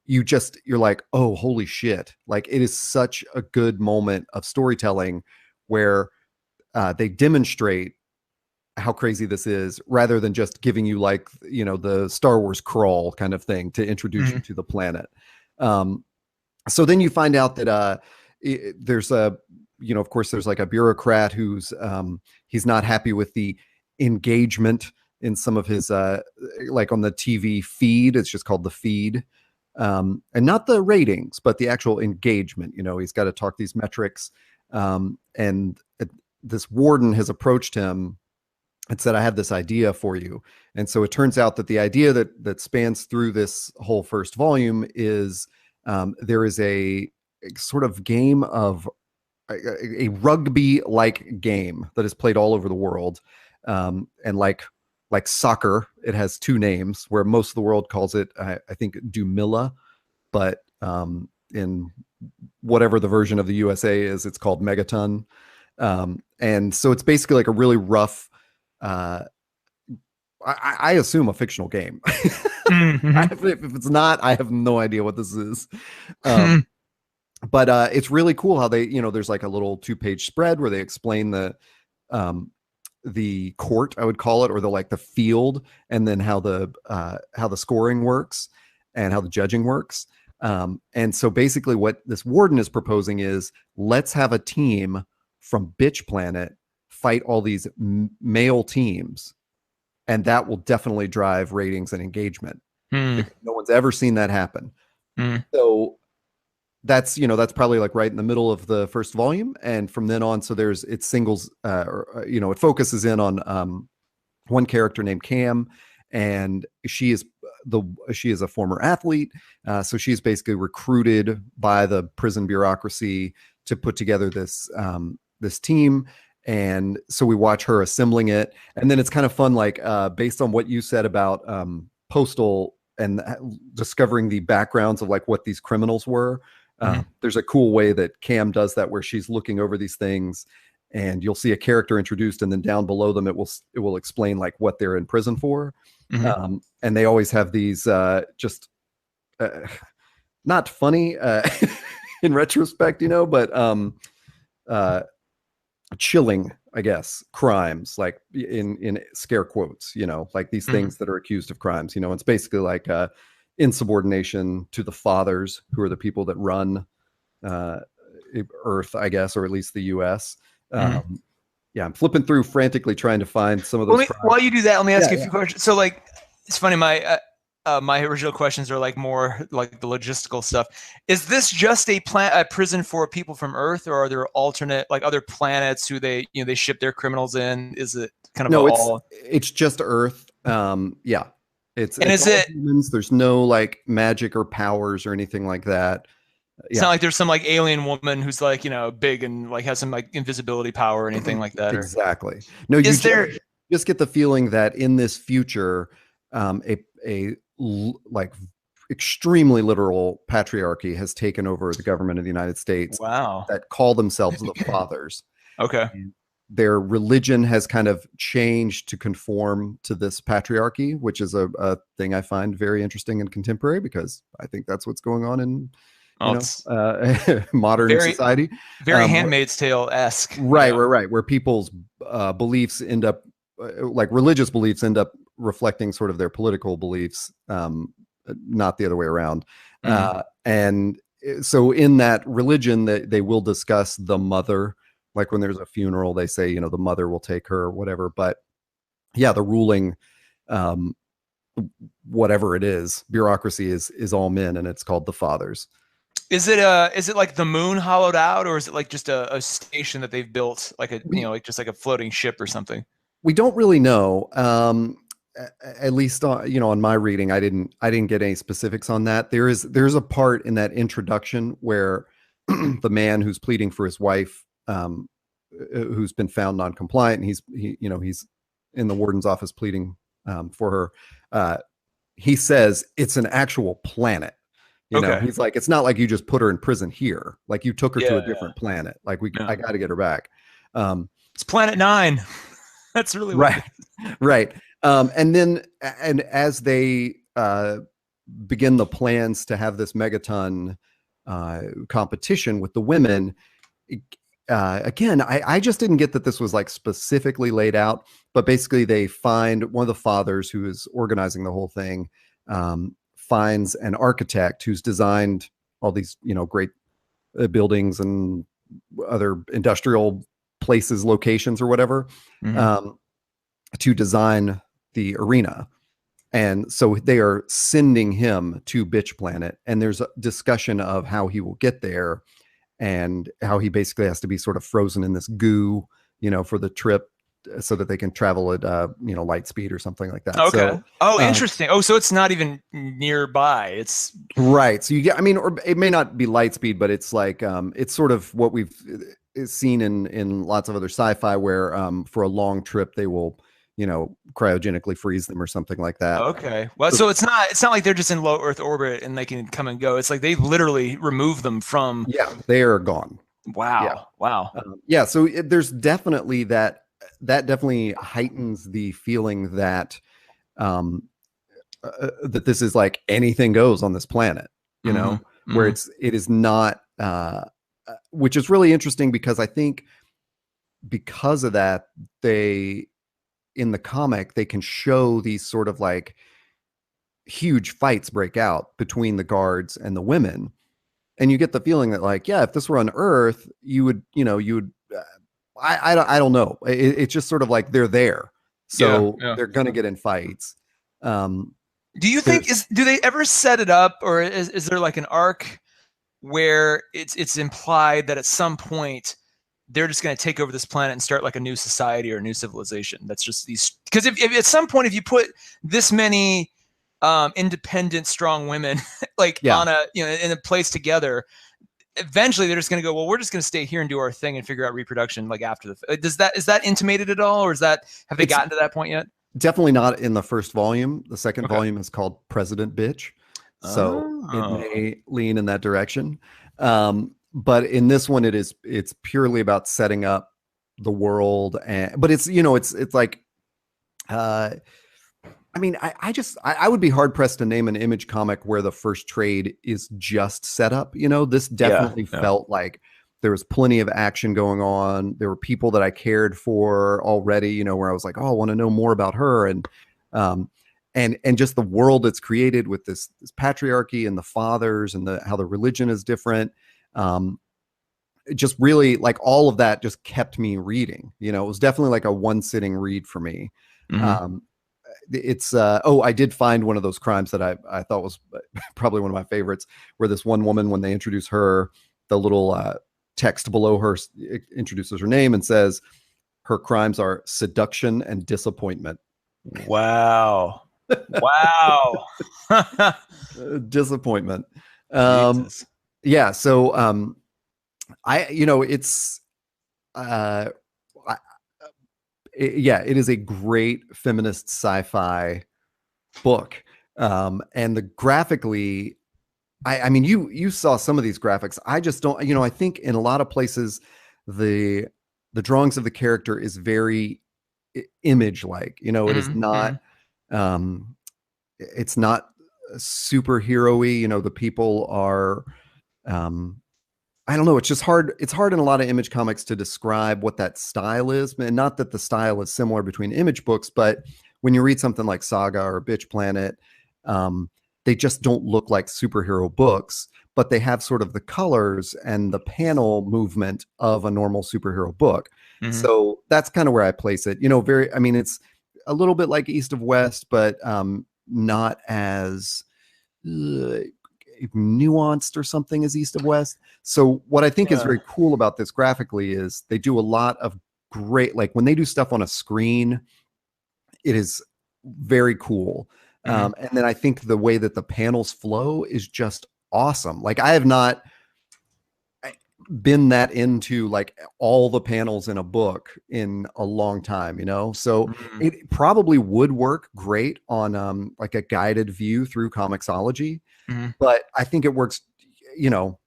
You're like, oh, holy shit! Like it is such a good moment of storytelling where they demonstrate how crazy this is rather than just giving you like, you know, the Star Wars crawl kind of thing to introduce you to the planet. So then you find out that there's a, you know, of course there's like a bureaucrat who's he's not happy with the engagement in some of his like on the TV feed. It's just called the feed. And not the ratings, but the actual engagement. You know, he's got to talk these metrics. And this warden has approached him and said, I have this idea for you. And so it turns out that the idea that spans through this whole first volume is there is a sort of game of a rugby-like game that is played all over the world. And like soccer, it has two names where most of the world calls it, I think, Dumilla, but in whatever the version of the USA is, it's called Megaton. And so it's basically like a really rough, I assume a fictional game. If it's not, I have no idea what this is. But it's really cool how they, you know, there's like a little 2-page spread where they explain the court, I would call it, or the field, and then how the scoring works and how the judging works. And so basically what this warden is proposing is, let's have a team from Bitch Planet fight all these male teams, and that will definitely drive ratings and engagement. No one's ever seen that happen. So that's, you know, that's probably like right in the middle of the first volume, and from then on, so it singles, you know, it focuses in on one character named Cam, and she is a former athlete, so she's basically recruited by the prison bureaucracy to put together this team. And so we watch her assembling it, and then it's kind of fun, like based on what you said about Postal and discovering the backgrounds of like what these criminals were. There's a cool way that Cam does that, where she's looking over these things, and you'll see a character introduced, and then down below them it will explain like what they're in prison for. And they always have these just not funny in retrospect, you know, but chilling, I guess, crimes, like in scare quotes, you know, like these things that are accused of crimes, you know. It's basically like insubordination to the fathers, who are the people that run Earth, I guess, or at least the US. Yeah, I'm flipping through frantically trying to find some of those. While you do that, let me ask you a few questions. So like, it's funny, my original questions are like more like the logistical stuff. Is this just a prison for people from Earth, or are there alternate, like other planets who they ship their criminals in? Is it kind of it's just Earth. Yeah. It's humans. There's no like magic or powers or anything like that. It's not like there's some like alien woman who's like, you know, big and like has some like invisibility power or anything like that. Exactly. No, you just get the feeling that in this future, a like extremely literal patriarchy has taken over the government of the United States. Wow. That call themselves the fathers. Okay. And their religion has kind of changed to conform to this patriarchy, which is a thing I find very interesting and contemporary, because I think that's what's going on in modern society. Very Handmaid's Tale-esque. Right, where people's beliefs end up, like religious beliefs end up reflecting sort of their political beliefs, not the other way around. Mhm. And so in that religion, that they will discuss the mother, like when there's a funeral, they say, the mother will take her or whatever. But yeah, the ruling, um, whatever it is, bureaucracy is all men, and it's called the fathers. Is it like the moon hollowed out, or is it like just a station that they've built, like We like just like a floating ship or something? we don't really know. At least on my reading, I didn't get any specifics on that. There's a part in that introduction where the man who's pleading for his wife, who's been found non-compliant, and he's in the warden's office pleading for her. He says it's an actual planet. Okay. He's like, it's not like you just put her in prison here. Like you took her to a Yeah, different planet. Like yeah. I got to get her back. Um, It's Planet Nine. That's really what it right, right. And as they begin the plans to have this megaton competition with the women, again, I just didn't get that this was like specifically laid out, but basically they find one of the fathers who is organizing the whole thing, finds an architect who's designed all these, great buildings and other industrial places, locations, or whatever, is. um, to design the arena. And so they are sending him to Bitch Planet, and there's a discussion of how he will get there and how he basically has to be sort of frozen in this goo, for the trip, so that they can travel at light speed or something like that. Okay. So Oh, interesting. Oh, so it's not even nearby. It's right. So you get, I mean, or it may not be light speed, but it's like it's sort of what we've seen in lots of other sci-fi where for a long trip they will, cryogenically freeze them or something like that. okay. Well, So so it's not like they're just in low Earth orbit and they can come and go. It's like they literally remove them from. yeah, they are gone. Yeah. Wow. Wow. Yeah. So there's definitely that definitely heightens the feeling that um, that this is like anything goes on this planet, Hmm. where Hmm. it is not, which is really interesting because I think because of that, they in the comic they can show these sort of like huge fights break out between the guards and the women, and you get the feeling that like, yeah, if this were on Earth, you would. I don't know. It's just sort of like they're there, Yeah. so Yeah. they're gonna get in fights. Um, Do you think there's do they ever set it up, or is there like an arc where it's implied that at some point they're just going to take over this planet and start like a new society or a new civilization? That's just these, because if at some point if you put this many independent, strong women like yeah, on a in a place together, eventually they're just going to go, well, we're just going to stay here and do our thing and figure out reproduction like after the. Is that intimated at all, or is that have they it's gotten to that point yet? definitely not in the first volume. The second Okay. volume is called President Bitch, so it Oh. may lean in that direction. But in this one, it's purely about setting up the world, and but it's like, uh, I mean, I would be hard pressed to name an Image comic where the first trade is just set up. This Yeah. definitely Yeah. felt like there was plenty of action going on. There were people that I cared for already, where I was like, oh, I want to know more about her, um, and just the world it's created with this patriarchy and the fathers and the how the religion is different. It just really like all of that just kept me reading. It was definitely like a one sitting read for me. Hmm. Um, it's I did find one of those crimes that I thought was probably one of my favorites, where this one woman, when they introduce her, the little text below her introduces her name and says her crimes are seduction and disappointment. Wow. Wow. Disappointment. um Jesus. yeah, so it's uh I, yeah, it is a great feminist sci-fi book. And the graphically, I mean, you saw some of these graphics. I just don't, I think in a lot of places, the the drawings of the character is very image like. It is Hmm. Hmm. not, um, it's not superhero-y. The people are, um, I don't know. It's just hard. It's hard in a lot of Image comics to describe what that style is, and not that the style is similar between Image books, but when you read something like Saga or Bitch Planet, um, they just don't look like superhero books, but they have sort of the colors and the panel movement of a normal superhero book. Hmm. So that's kind of where I place it. I mean, it's a little bit like East of West, but not as uh, nuanced or something as East of West. So what I think is Yeah. very cool about this graphically is they do a lot of great, like when they do stuff on a screen, it is very cool. Hmm. And then I think the way that the panels flow is just awesome. Like I have not been that into like all the panels in a book in a long time, so Hmm. it probably would work great on like a guided view through Comixology, Hmm. but I think it works, you know.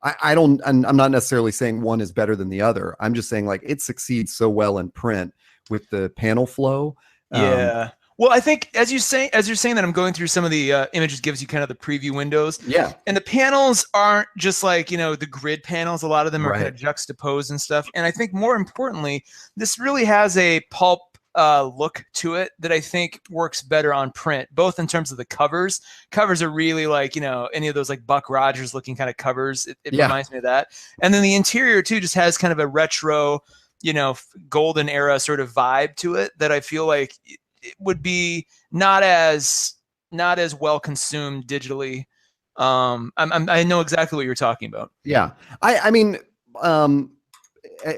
I don't, I'm not necessarily saying one is better than the other. I'm just saying like it succeeds so well in print with the panel flow. Um, Yeah. Well, I think as you're saying that, I'm going through some of the images, gives you kind of the preview windows, yeah, and the panels aren't just like the grid panels. A lot of them are kind right. of juxtaposed and stuff. And I think more importantly, this really has a pulp look to it that I think works better on print, both in terms of the covers. Covers are really like any of those like Buck Rogers looking kind of covers. It Yeah, reminds me of that. And then the interior too just has kind of a retro golden era sort of vibe to it that I feel like it would be not as well consumed digitally. I know exactly what you're talking about. yeah. I mean, um,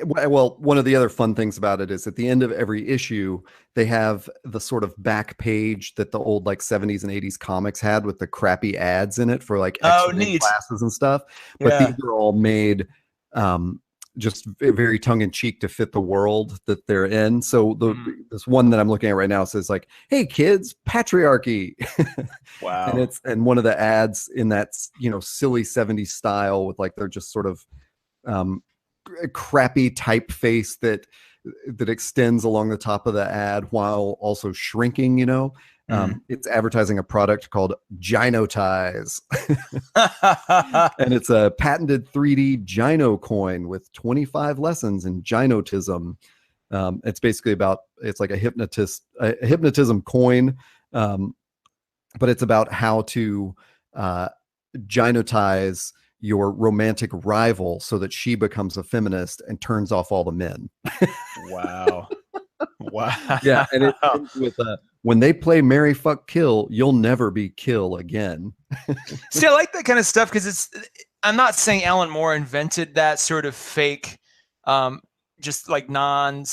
well, one of the other fun things about it is at the end of every issue, they have the sort of back page that the old like 70s and 80s comics had with the crappy ads in it for like Oh, X-ray neat. glasses and stuff. But these Yeah. are all made um, just very tongue in cheek to fit the world that they're in. So Mm. this one that I'm looking at right now says like, "Hey kids, patriarchy," Wow. and one of the ads in that silly 70s style with like they're just sort of um, crappy typeface that extends along the top of the ad while also shrinking. Mm. It's advertising a product called Gynotize, and it's a patented 3D gyno coin with 25 lessons in gynotism. It's basically it's like a hypnotism coin, um, but it's about how to uh, gynotize your romantic rival so that she becomes a feminist and turns off all the men. Wow. Yeah, and it Wow. ends with when they play Marry Fuck Kill, you'll never be kill again. See, I like that kind of stuff because I'm not saying Alan Moore invented that sort of fake, um, just like non.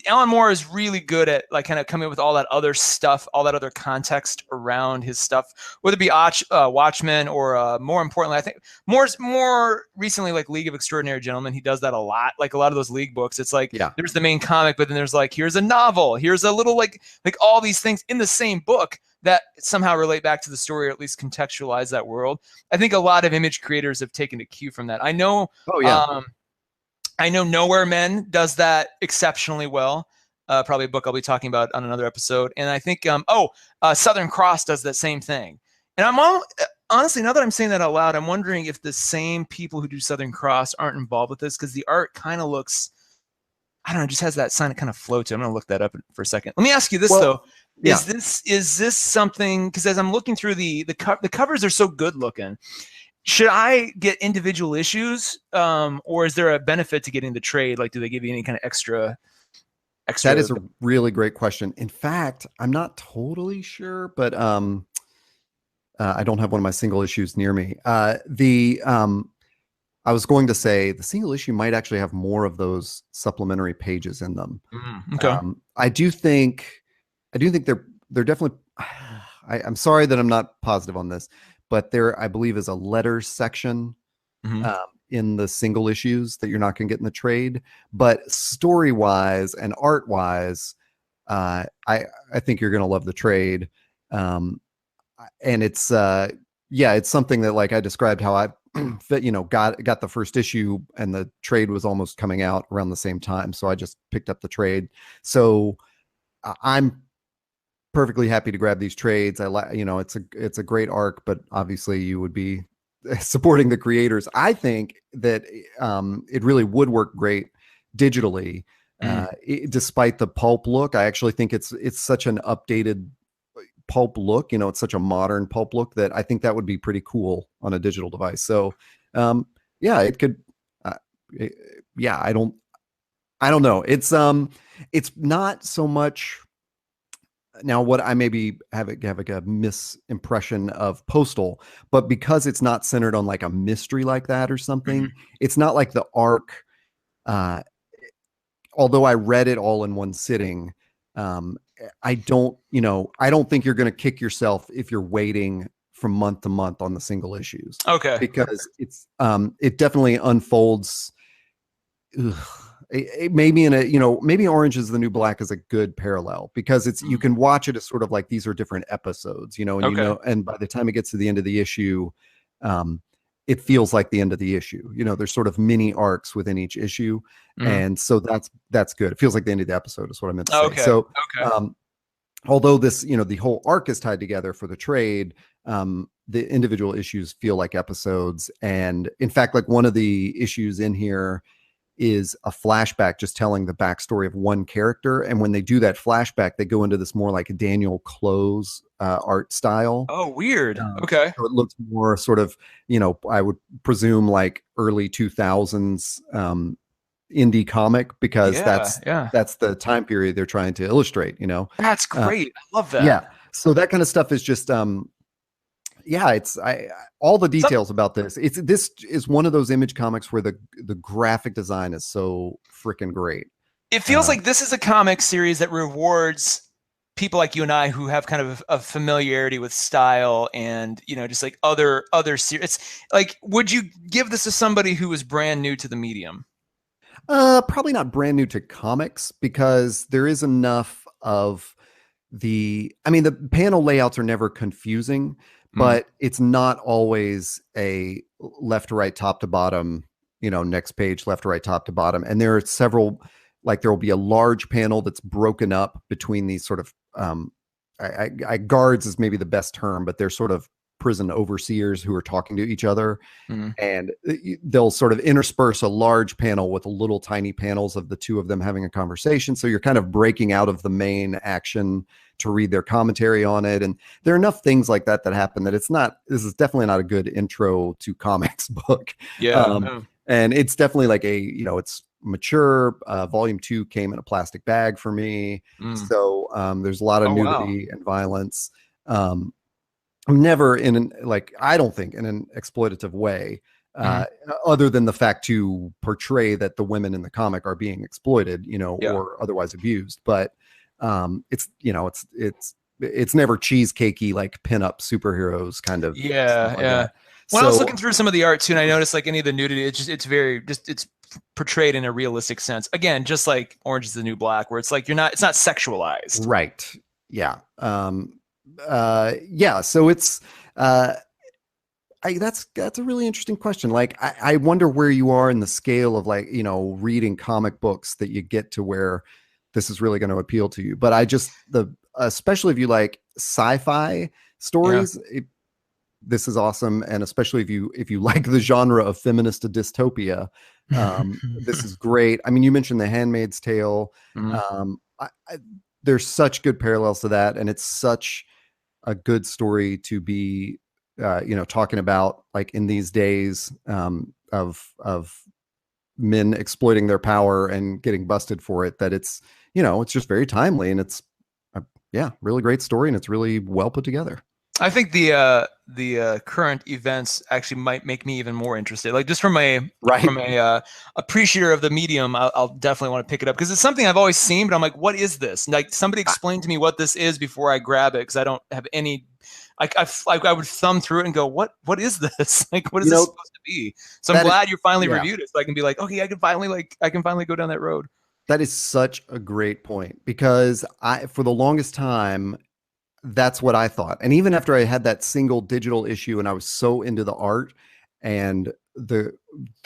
Alan Moore is really good at like kind of coming up with all that other stuff, all that other context around his stuff, whether it be Watchmen or more importantly, I think more recently like League of Extraordinary Gentlemen. He does that a lot. Like a lot of those League books, it's like Yeah, there's the main comic, but then there's like here's a novel, here's a little like all these things in the same book that somehow relate back to the story or at least contextualize that world. I think a lot of image creators have taken a cue from that. oh yeah. Um, I know Nowhere Men does that exceptionally well. Probably a book I'll be talking about on another episode. And I think Southern Cross does that same thing. And honestly, now that I'm saying that out loud, I'm wondering if the same people who do Southern Cross aren't involved with this because the art kind of looks, I don't know, just has that sign of kind of flow to it. I'm going to look that up for a second. Let me ask you this though. Well, yeah. Is this something, because as I'm looking through the covers are so good looking, should I get individual issues, or is there a benefit to getting the trade? Like, do they give you any kind of That extra? is a really great question. In fact, I'm not totally sure, but I don't have one of my single issues near me. The I was going to say the single issue might actually have more of those supplementary pages in them. Okay. I do think they're definitely. I'm sorry that I'm not positive on this, but there I believe is a letters section Hmm. in the single issues that you're not going to get in the trade. But story wise and art wise, I think you're going to love the trade. Um, and it's yeah, it's something that like I described how I got the first issue and the trade was almost coming out around the same time, so I just picked up the trade. So I'm perfectly happy to grab these trades. I like, it's a great arc, but obviously you would be supporting the creators. I think that it really would work great digitally, Mm. despite the pulp look. I actually think it's such an updated pulp look. It's such a modern pulp look that I think that would be pretty cool on a digital device. So, yeah, it could. Uh, yeah, I don't know. It's not so much now what I maybe have like a misimpression of Postal, but because it's not centered on like a mystery like that or something, Mhm. it's not like the arc. Uh, although I read it all in one sitting, um, I don't think you're going to kick yourself if you're waiting from month to month on the single issues Okay. because it definitely unfolds. Ugh, maybe maybe Orange is the New Black is a good parallel because you Mm. can watch it as sort of like these are different episodes, Okay. and by the time it gets to the end of the issue, um, it feels like the end of the issue. There's sort of mini arcs within each issue, Mhm. and so that's good. It feels like the end of the episode is what I meant to say. Okay. So, Okay. although this, the whole arc is tied together for the trade, the individual issues feel like episodes, and in fact, like one of the issues in here is a flashback just telling the backstory of one character. And when they do that flashback, they go into this more like a Daniel Close art style. Oh, weird. Okay. So it looks more sort of, I would presume like early 2000s indie comic because Yeah. Yeah. that's the time period they're trying to illustrate. That's Uh, great. I love that. yeah. So that kind of stuff is just yeah, all the Some, details about this is one of those Image comics where the graphic design is so freaking great. it feels Um, like this is a comic series that rewards people like you and I who have kind of a familiarity with style and just like other series. It's like, would you give this to somebody who is brand new to the medium? probably not brand new to comics because there is enough of I mean, the panel layouts are never confusing, Mm, but it's not always a left to right, top to bottom, next page, left to right, top to bottom. And there are several, like there will be a large panel that's broken up between these sort of, guards is maybe the best term, but they're sort of prison overseers who are talking to each other, mm. and they'll sort of intersperse a large panel with little tiny panels of the two of them having a conversation. So you're kind of breaking out of the main action to read their commentary on it. And there are enough things like that happen that this is definitely not a good intro to comics book. Yeah. Um, Yeah. and it's definitely like it's mature. Volume 2 came in a plastic bag for me. Mm. So there's a lot of Oh, wow. nudity and violence. Um, never in I don't think in an exploitative way, Mhm. uh, other than the fact to portray that the women in the comic are being exploited, Yeah. or otherwise abused. But it's never cheesecakey like pinup superheroes kind of stuff Yeah. like Yeah. that. When I was So looking through some of the art too, and I noticed like any of the nudity, it's very just it's portrayed in a realistic sense. Again, just like Orange is the New Black, where it's like it's not sexualized. right, yeah, yeah. So it's uh, that's a really interesting question. Like, I wonder where you are in the scale of like, reading comic books that you get to where this is really going to appeal to you. But especially if you like sci-fi Yeah. stories, this is awesome. And especially if you like the genre of feminist dystopia, this is great. I mean, you mentioned The Handmaid's Tale. Mhm. There's such good parallels to that, and it's such a good story to be talking about like in these days, of men exploiting their power and getting busted for it, that it's just very timely, and it's a, yeah, really great story, and it's really well put together. I think the current events actually might make me even more interested. Like just Right. from a appreciator of the medium, I'll definitely want to pick it up because it's something I've always seen, but I'm like, what is this? And, like somebody explain to me what this is before I grab it because I don't have any. I would thumb through it and go, what is this? Like, what is you this know supposed to be? So I'm that glad you finally yeah, reviewed it, so I can be like, okay, I can finally go down that road. that is such a great point because for the longest time, that's what I thought. And even after I had that single digital issue and I was so into the art and the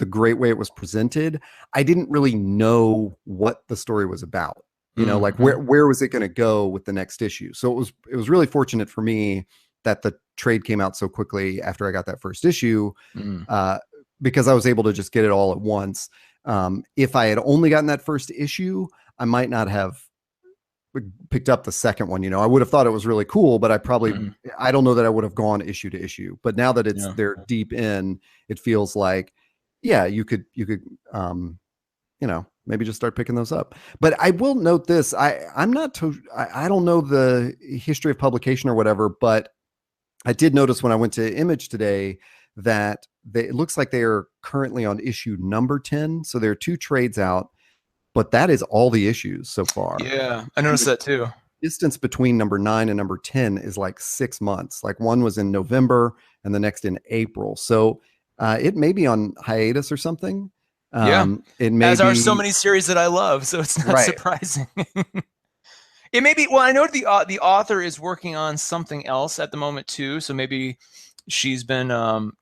great way it was presented, I didn't really know what the story was about. Like Mm-hmm. where was it going to go with the next issue? So it was really fortunate for me that the trade came out so quickly after I got that first issue, Mm. uh, because I was able to just get it all at once. If I had only gotten that first issue, I might not have picked up the second one. I would have thought it was really cool, but Mhm. I don't know that I would have gone issue to issue. But now that Yeah. they're deep in, it feels like, yeah, you could, maybe just start picking those up. But I will note this: I don't know the history of publication or whatever, but I did notice when I went to Image today that it looks like they are currently on issue number 10. So there are two trades out, but that is all the issues so far. Yeah, I And noticed the that too. distance between number 9 and number 10 is like 6 months. Like one was in November and the next in April. So it may be on hiatus or something. Yeah, It may as are so be many series that I love, so it's not right. surprising. It may be. Well, I know the author is working on something else at the moment too, so maybe she's been kind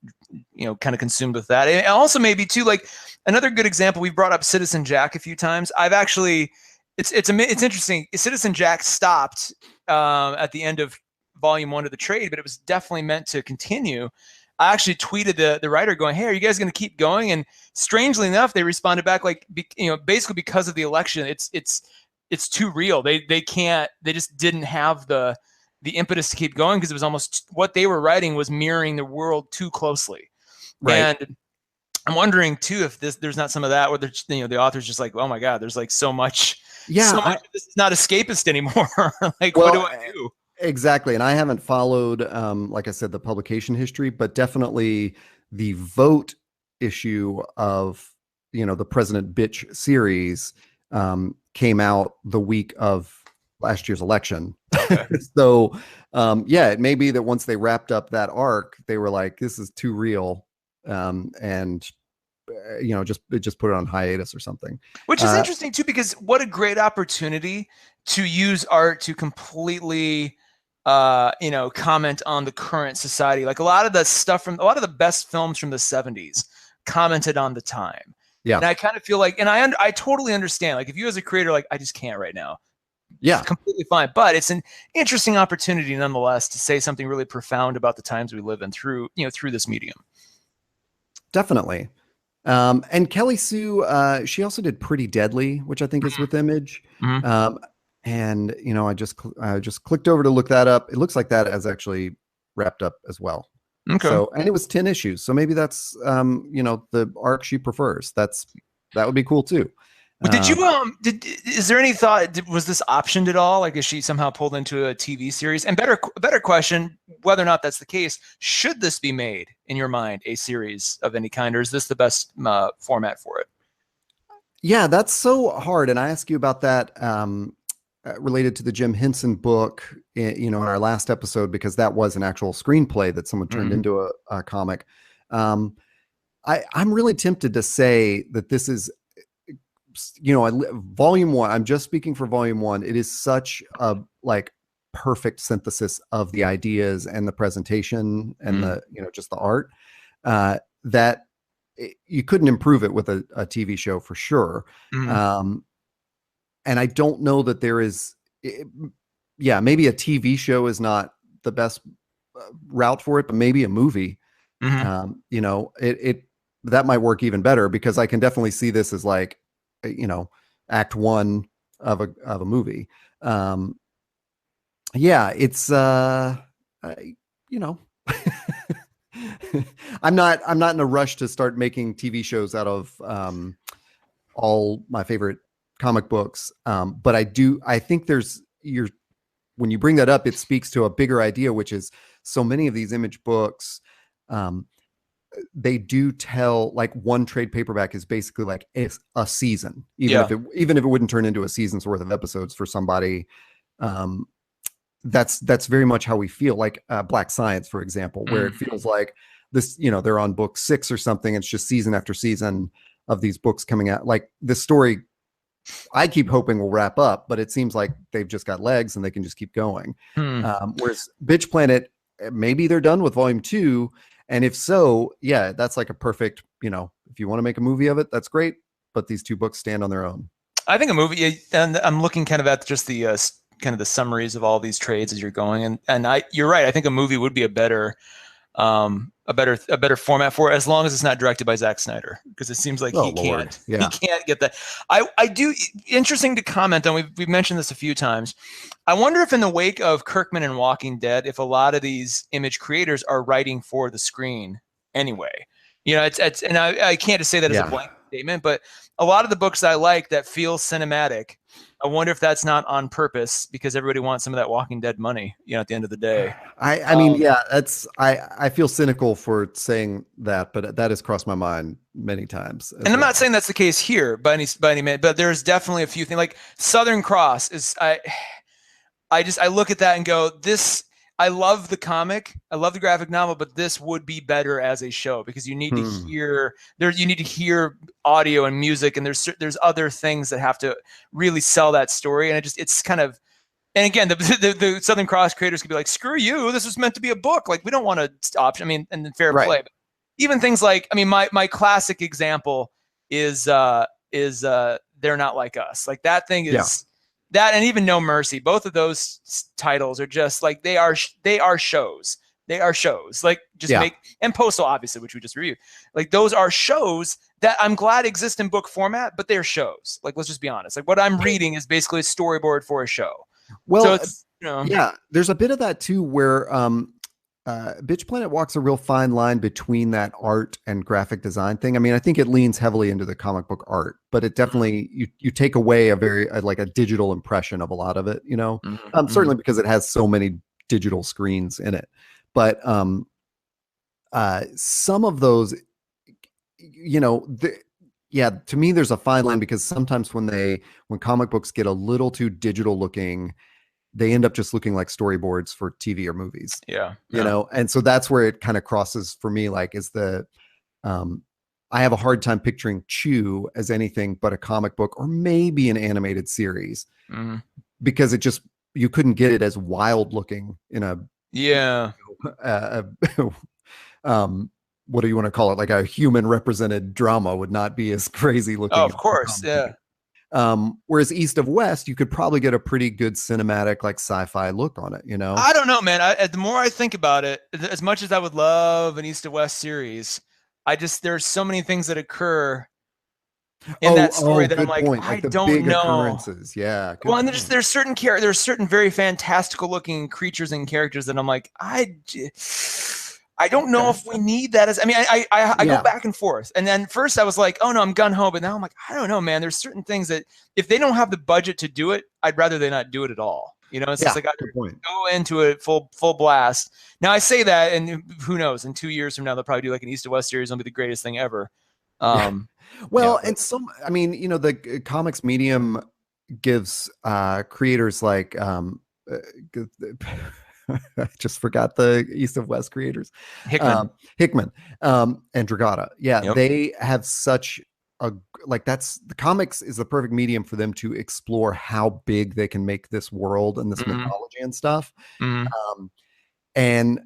of consumed with that. And also maybe too, like another good example. We've brought up Citizen Jack a few times. I've actually, it's interesting. Citizen Jack stopped at the end of volume 1 of the trade, but it was definitely meant to continue. I actually tweeted the writer going, "Hey, are you guys going to keep going?" And strangely enough, they responded back like, basically because of the election, it's too real. They can't. They just didn't have the impetus to keep going because it was almost what they were writing was mirroring the world too closely. Right. And I'm wondering too if there's not some of that where the author's just like, oh my god, there's like so much, Yeah. this is not escapist anymore. Like, what do Well, I do? exactly. And I haven't followed, like I said, the publication history, but definitely the vote issue of, the President Bitch series came out the week of last year's election. Okay. So, yeah, it may be that once they wrapped up that arc, they were like, this is too real. And, just put it on hiatus or something. Which is interesting too, because what a great opportunity to use art to completely comment on the current society. Like a lot of the best films from the 70s commented on the time. Yeah. And I kind of feel like, and I totally understand, like if you as a creator, like I just can't right now, Yeah. completely fine. But it's an interesting opportunity nonetheless to say something really profound about the times we live in through this medium. Definitely. And Kelly Sue, she also did Pretty Deadly, which I think is with Image. Mm-hmm. And I just clicked over to look that up. It looks like that has actually wrapped up as well. Okay. So, and it was 10 issues. So maybe that's the arc she prefers. That would be cool too. But did you is there any thought, was this optioned at all? Like, is she somehow pulled into a TV series? And better question, whether or not that's the case, should this be made in your mind a series of any kind, or is this the best format for it? Yeah, that's so hard. And I asked you about that related to the Jim Henson book, in our last episode, because that was an actual screenplay that someone turned into a comic. I'm really tempted to say that this is, volume 1. I'm just speaking for volume 1. It is such a perfect synthesis of the ideas and the presentation and the just the art that you couldn't improve it with a TV show for sure. And I don't know that there is, maybe a TV show is not the best route for it, but maybe a movie, that might work even better, because I can definitely see this as like, act 1 of a movie. It's I'm not in a rush to start making TV shows out of all my favorite comic books. But I think when you bring that up, it speaks to a bigger idea, which is so many of these Image books, they do tell, like, one trade paperback is basically like a season, even if it wouldn't turn into a season's worth of episodes for somebody. That's very much how we feel, like Black Science, for example, where it feels like this, they're on book 6 or something. It's just season after season of these books coming out. Like, this story, I keep hoping will wrap up, but it seems like they've just got legs and they can just keep going. Whereas Bitch Planet, maybe they're done with volume 2. And if so, yeah, that's like a perfect, if you want to make a movie of it, that's great. But these 2 books stand on their own. I think a movie, and I'm looking kind of at just the kind of the summaries of all these trades as you're going, and you're right. I think a movie would be a better a better format for it, as long as it's not directed by Zack Snyder, because it seems like Oh he Lord, can't yeah. he can't get that. I do interesting to comment on. We've mentioned this a few times. I wonder if in the wake of Kirkman and Walking Dead, if a lot of these image creators are writing for the screen anyway. It's and I can't just say that as a blanket statement, but a lot of the books I like that feel cinematic, I wonder if that's not on purpose because everybody wants some of that Walking Dead money, at the end of the day. I mean, yeah, that's I feel cynical for saying that, but that has crossed my mind many times. And I'm not saying that's the case here by any means, but there's definitely a few things like Southern Cross is I look at that and go, this, I love the comic, I love the graphic novel, but this would be better as a show because you need to hear audio and music, and there's other things that have to really sell that story, and it's kind of. And again, the Southern Cross creators could be like, "Screw you! This was meant to be a book. Like, we don't want to stop." I mean, and fair play. But even things like, I mean, my classic example is They're Not Like Us. Like that thing is that, and even No Mercy. Both of those titles are just like they are shows. They are shows. Like and Postal, obviously, which we just reviewed. Like those are shows that I'm glad exist in book format, but they're shows. Like, let's just be honest. Like what I'm reading is basically a storyboard for a show. Well, so it's, yeah, there's a bit of that too, where Bitch Planet walks a real fine line between that art and graphic design thing. I mean, I think it leans heavily into the comic book art, but it definitely you take away a very like a digital impression of a lot of it. Certainly because it has so many digital screens in it, but some of those, to me, there's a fine line because sometimes when comic books get a little too digital looking, they end up just looking like storyboards for TV or movies. Yeah. And so that's where it kind of crosses for me. Like, I have a hard time picturing Chew as anything but a comic book or maybe an animated series because you couldn't get it as wild looking in a what do you want to call it? Like a human represented drama would not be as crazy looking. Oh, of course. Yeah. Whereas East of West, you could probably get a pretty good cinematic, like sci-fi look on it, I don't know, man. The more I think about it, as much as I would love an East of West series, there's so many things that occur in that story that I'm like, I don't know. Occurrences. Yeah. Well, and there's certain very fantastical looking creatures and characters that I'm like, I don't know if we need that. I go back and forth. And then first I was like, oh no, I'm gun ho. But now I'm like, I don't know, man. There's certain things that if they don't have the budget to do it, I'd rather they not do it at all. It's just like I go into it full blast. Now I say that, and who knows? In 2 years from now, they'll probably do like an East to West series. It'll be the greatest thing ever. And the comics medium gives creators like I just forgot the East of West creators. Hickman and Dragata. Yeah, they have such a the comics is the perfect medium for them to explore how big they can make this world and this mythology and stuff. And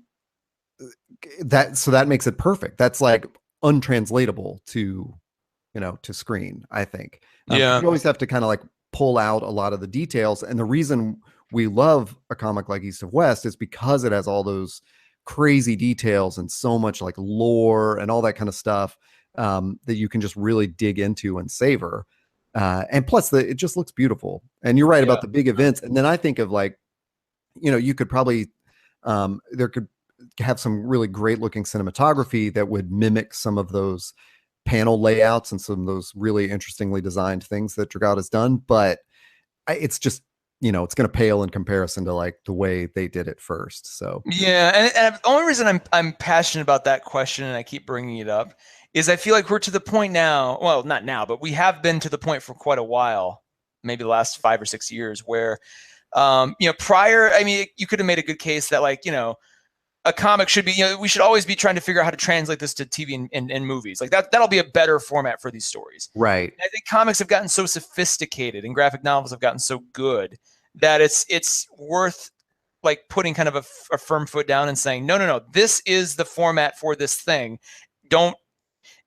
that makes it perfect. That's like untranslatable to screen, I think. You always have to kind of like pull out a lot of the details, and the reason we love a comic like East of West is because it has all those crazy details and so much like lore and all that kind of stuff that you can just really dig into and savor. And plus it just looks beautiful. And you're right about the big events. And then I think of like, you could probably, there could have some really great looking cinematography that would mimic some of those panel layouts and some of those really interestingly designed things that Dragata has done. But it's just, it's going to pale in comparison to like the way they did it first. So and the only reason I'm passionate about that question and I keep bringing it up is I feel like we're to the point now. Well, not now, but we have been to the point for quite a while, maybe the last 5 or 6 years, where prior. I mean, you could have made a good case that like a comic should be. We should always be trying to figure out how to translate this to TV and movies. Like that'll be a better format for these stories. Right. And I think comics have gotten so sophisticated and graphic novels have gotten so good that it's worth like putting kind of a firm foot down and saying, no, this is the format for this thing.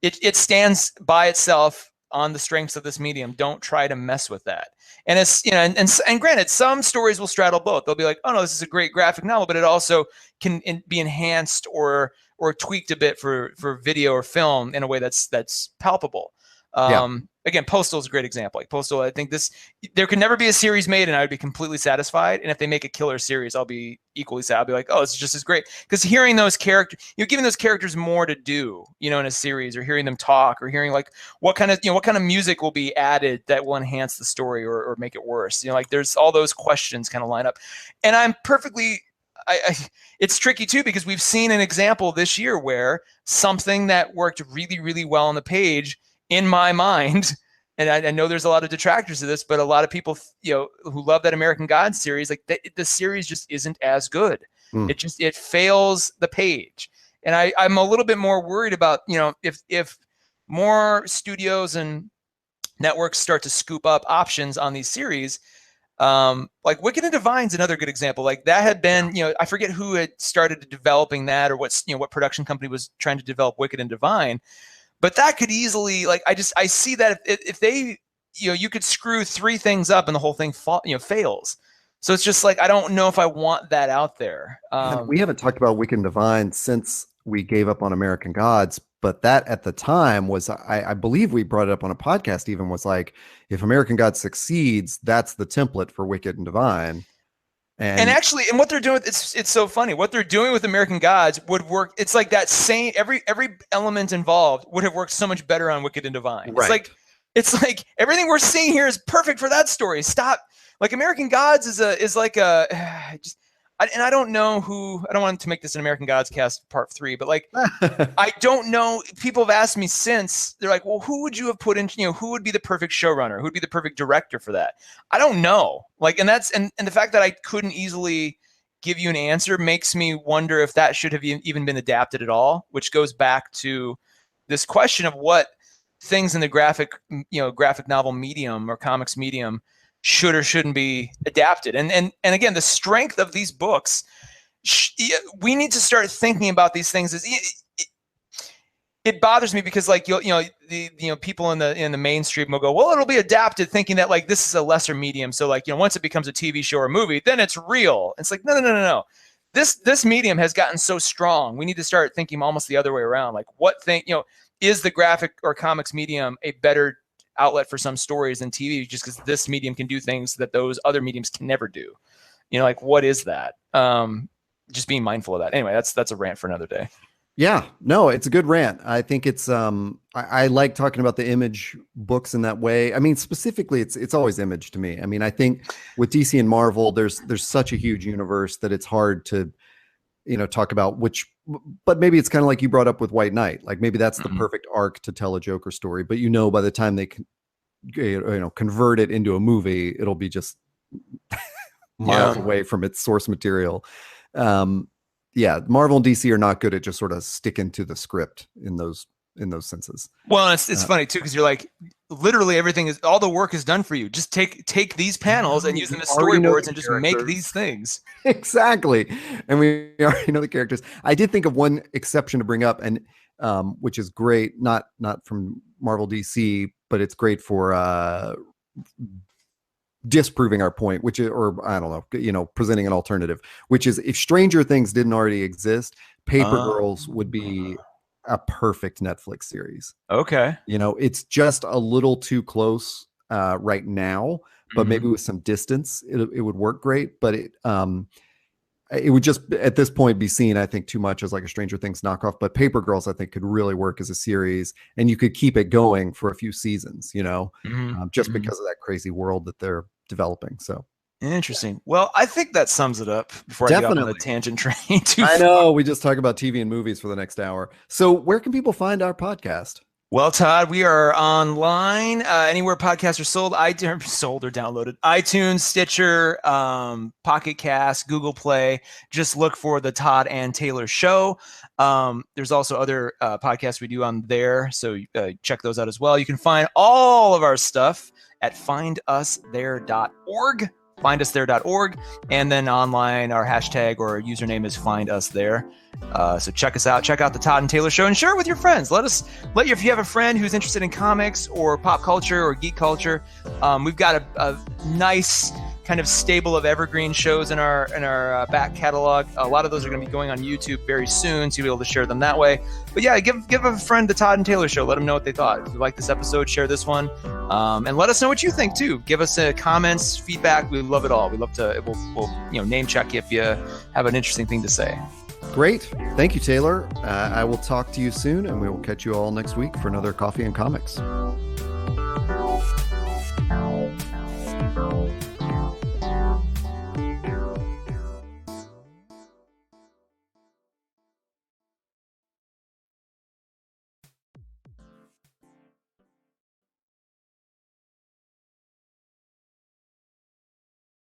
It stands by itself on the strengths of this medium. Don't try to mess with that. And it's, and granted, some stories will straddle both. They'll be like, oh no, this is a great graphic novel, but it also can be enhanced or or tweaked a bit for video or film in a way that's palpable. Again, Postal is a great example. Like Postal, I think there could never be a series made and I would be completely satisfied. And if they make a killer series, I'll be equally sad. I'll be like, oh, it's just as great. Because hearing those characters, giving those characters more to do, in a series, or hearing them talk, or hearing like what kind of music will be added that will enhance the story or make it worse. Like there's all those questions kind of line up. And I'm perfectly, it's tricky too, because we've seen an example this year where something that worked really, really well on the page, in my mind, and I know there's a lot of detractors of this, but a lot of people, who love that American Gods series, like the series just isn't as good. It fails the page. And I'm a little bit more worried about, if more studios and networks start to scoop up options on these series, like Wicked and Divine's another good example. Like that had been, I forget who had started developing that, or what production company was trying to develop Wicked and Divine. But that could easily, like, I see that if they, you could screw 3 things up and the whole thing fails. So it's just like, I don't know if I want that out there. We haven't talked about Wicked and Divine since we gave up on American Gods, but that at the time was, I believe we brought it up on a podcast even, was like, if American Gods succeeds, that's the template for Wicked and Divine. And actually, and what they're doing, it's so funny. What they're doing with American Gods would work. It's like that same, every element involved would have worked so much better on Wicked and Divine. Right. It's like everything we're seeing here is perfect for that story. Stop. Like American Gods is like I don't know who, I don't want to make this an American Gods cast part 3, but like, I don't know. People have asked me since, they're like, well, who would you have put in, who would be the perfect showrunner? Who would be the perfect director for that? I don't know. Like, and the fact that I couldn't easily give you an answer makes me wonder if that should have even been adapted at all, which goes back to this question of what things in the graphic novel medium or comics medium should or shouldn't be adapted. And again, the strength of these books, we need to start thinking about these things. It bothers me because like, people in the mainstream will go, well, it'll be adapted, thinking that like, this is a lesser medium. So like, once it becomes a TV show or movie, then it's real. It's like, no. This medium has gotten so strong. We need to start thinking almost the other way around. Like is the graphic or comics medium a better outlet for some stories than TV, just because this medium can do things that those other mediums can never do? Like what is that? Just being mindful of that. Anyway, that's a rant for another day. Yeah, no, it's a good rant. I think it's I like talking about the Image books in that way. I mean, specifically, it's always Image to me. I mean, I think with DC and Marvel, there's such a huge universe that it's hard to talk about which, but maybe it's kind of like you brought up with White Knight. Like maybe that's the perfect arc to tell a Joker story, but by the time they can convert it into a movie, it'll be just miles away from its source material. Marvel and DC are not good at just sort of sticking to the script in those senses. Well, it's funny too, because you're like, literally everything is, all the work is done for you. Just take these panels and use them as storyboards and just make these things. Exactly. And we already know the characters. I did think of one exception to bring up, and which is great, not from Marvel DC, but it's great for disproving our point, which is, or I don't know, presenting an alternative, which is if Stranger Things didn't already exist, Paper Girls would be a perfect Netflix series. Okay. It's just a little too close right now, but maybe with some distance, it would work great. But it would just at this point be seen, I think, too much as like a Stranger Things knockoff. But Paper Girls, I think, could really work as a series, and you could keep it going for a few seasons, just because of that crazy world that they're developing. So interesting. Well, I think that sums it up before I get off on the tangent train. I know we just talk about TV and movies for the next hour. So where can people find our podcast? Well, Todd, we are online anywhere podcasts are sold, sold or downloaded. iTunes, Stitcher, Pocket Cast, Google Play. Just look for the Todd and Taylor Show. There's also other podcasts we do on there, so check those out as well. You can find all of our stuff at findusthere.org. findusthere.org, and then online our hashtag or username is findusthere. So check us out, check out the Todd and Taylor Show, and share it with your friends. If you have a friend who's interested in comics or pop culture or geek culture, we've got a nice kind of stable of evergreen shows in our back catalog. A lot of those are going to be going on YouTube very soon, so you'll be able to share them that way. But yeah, give a friend the Todd and Taylor Show. Let them know what they thought. If you like this episode, share this one, and let us know what you think too. Give us comments, feedback. We love it all. We love to. We'll name check you if you have an interesting thing to say. Great. Thank you, Taylor. I will talk to you soon, and we will catch you all next week for another Coffee and Comics.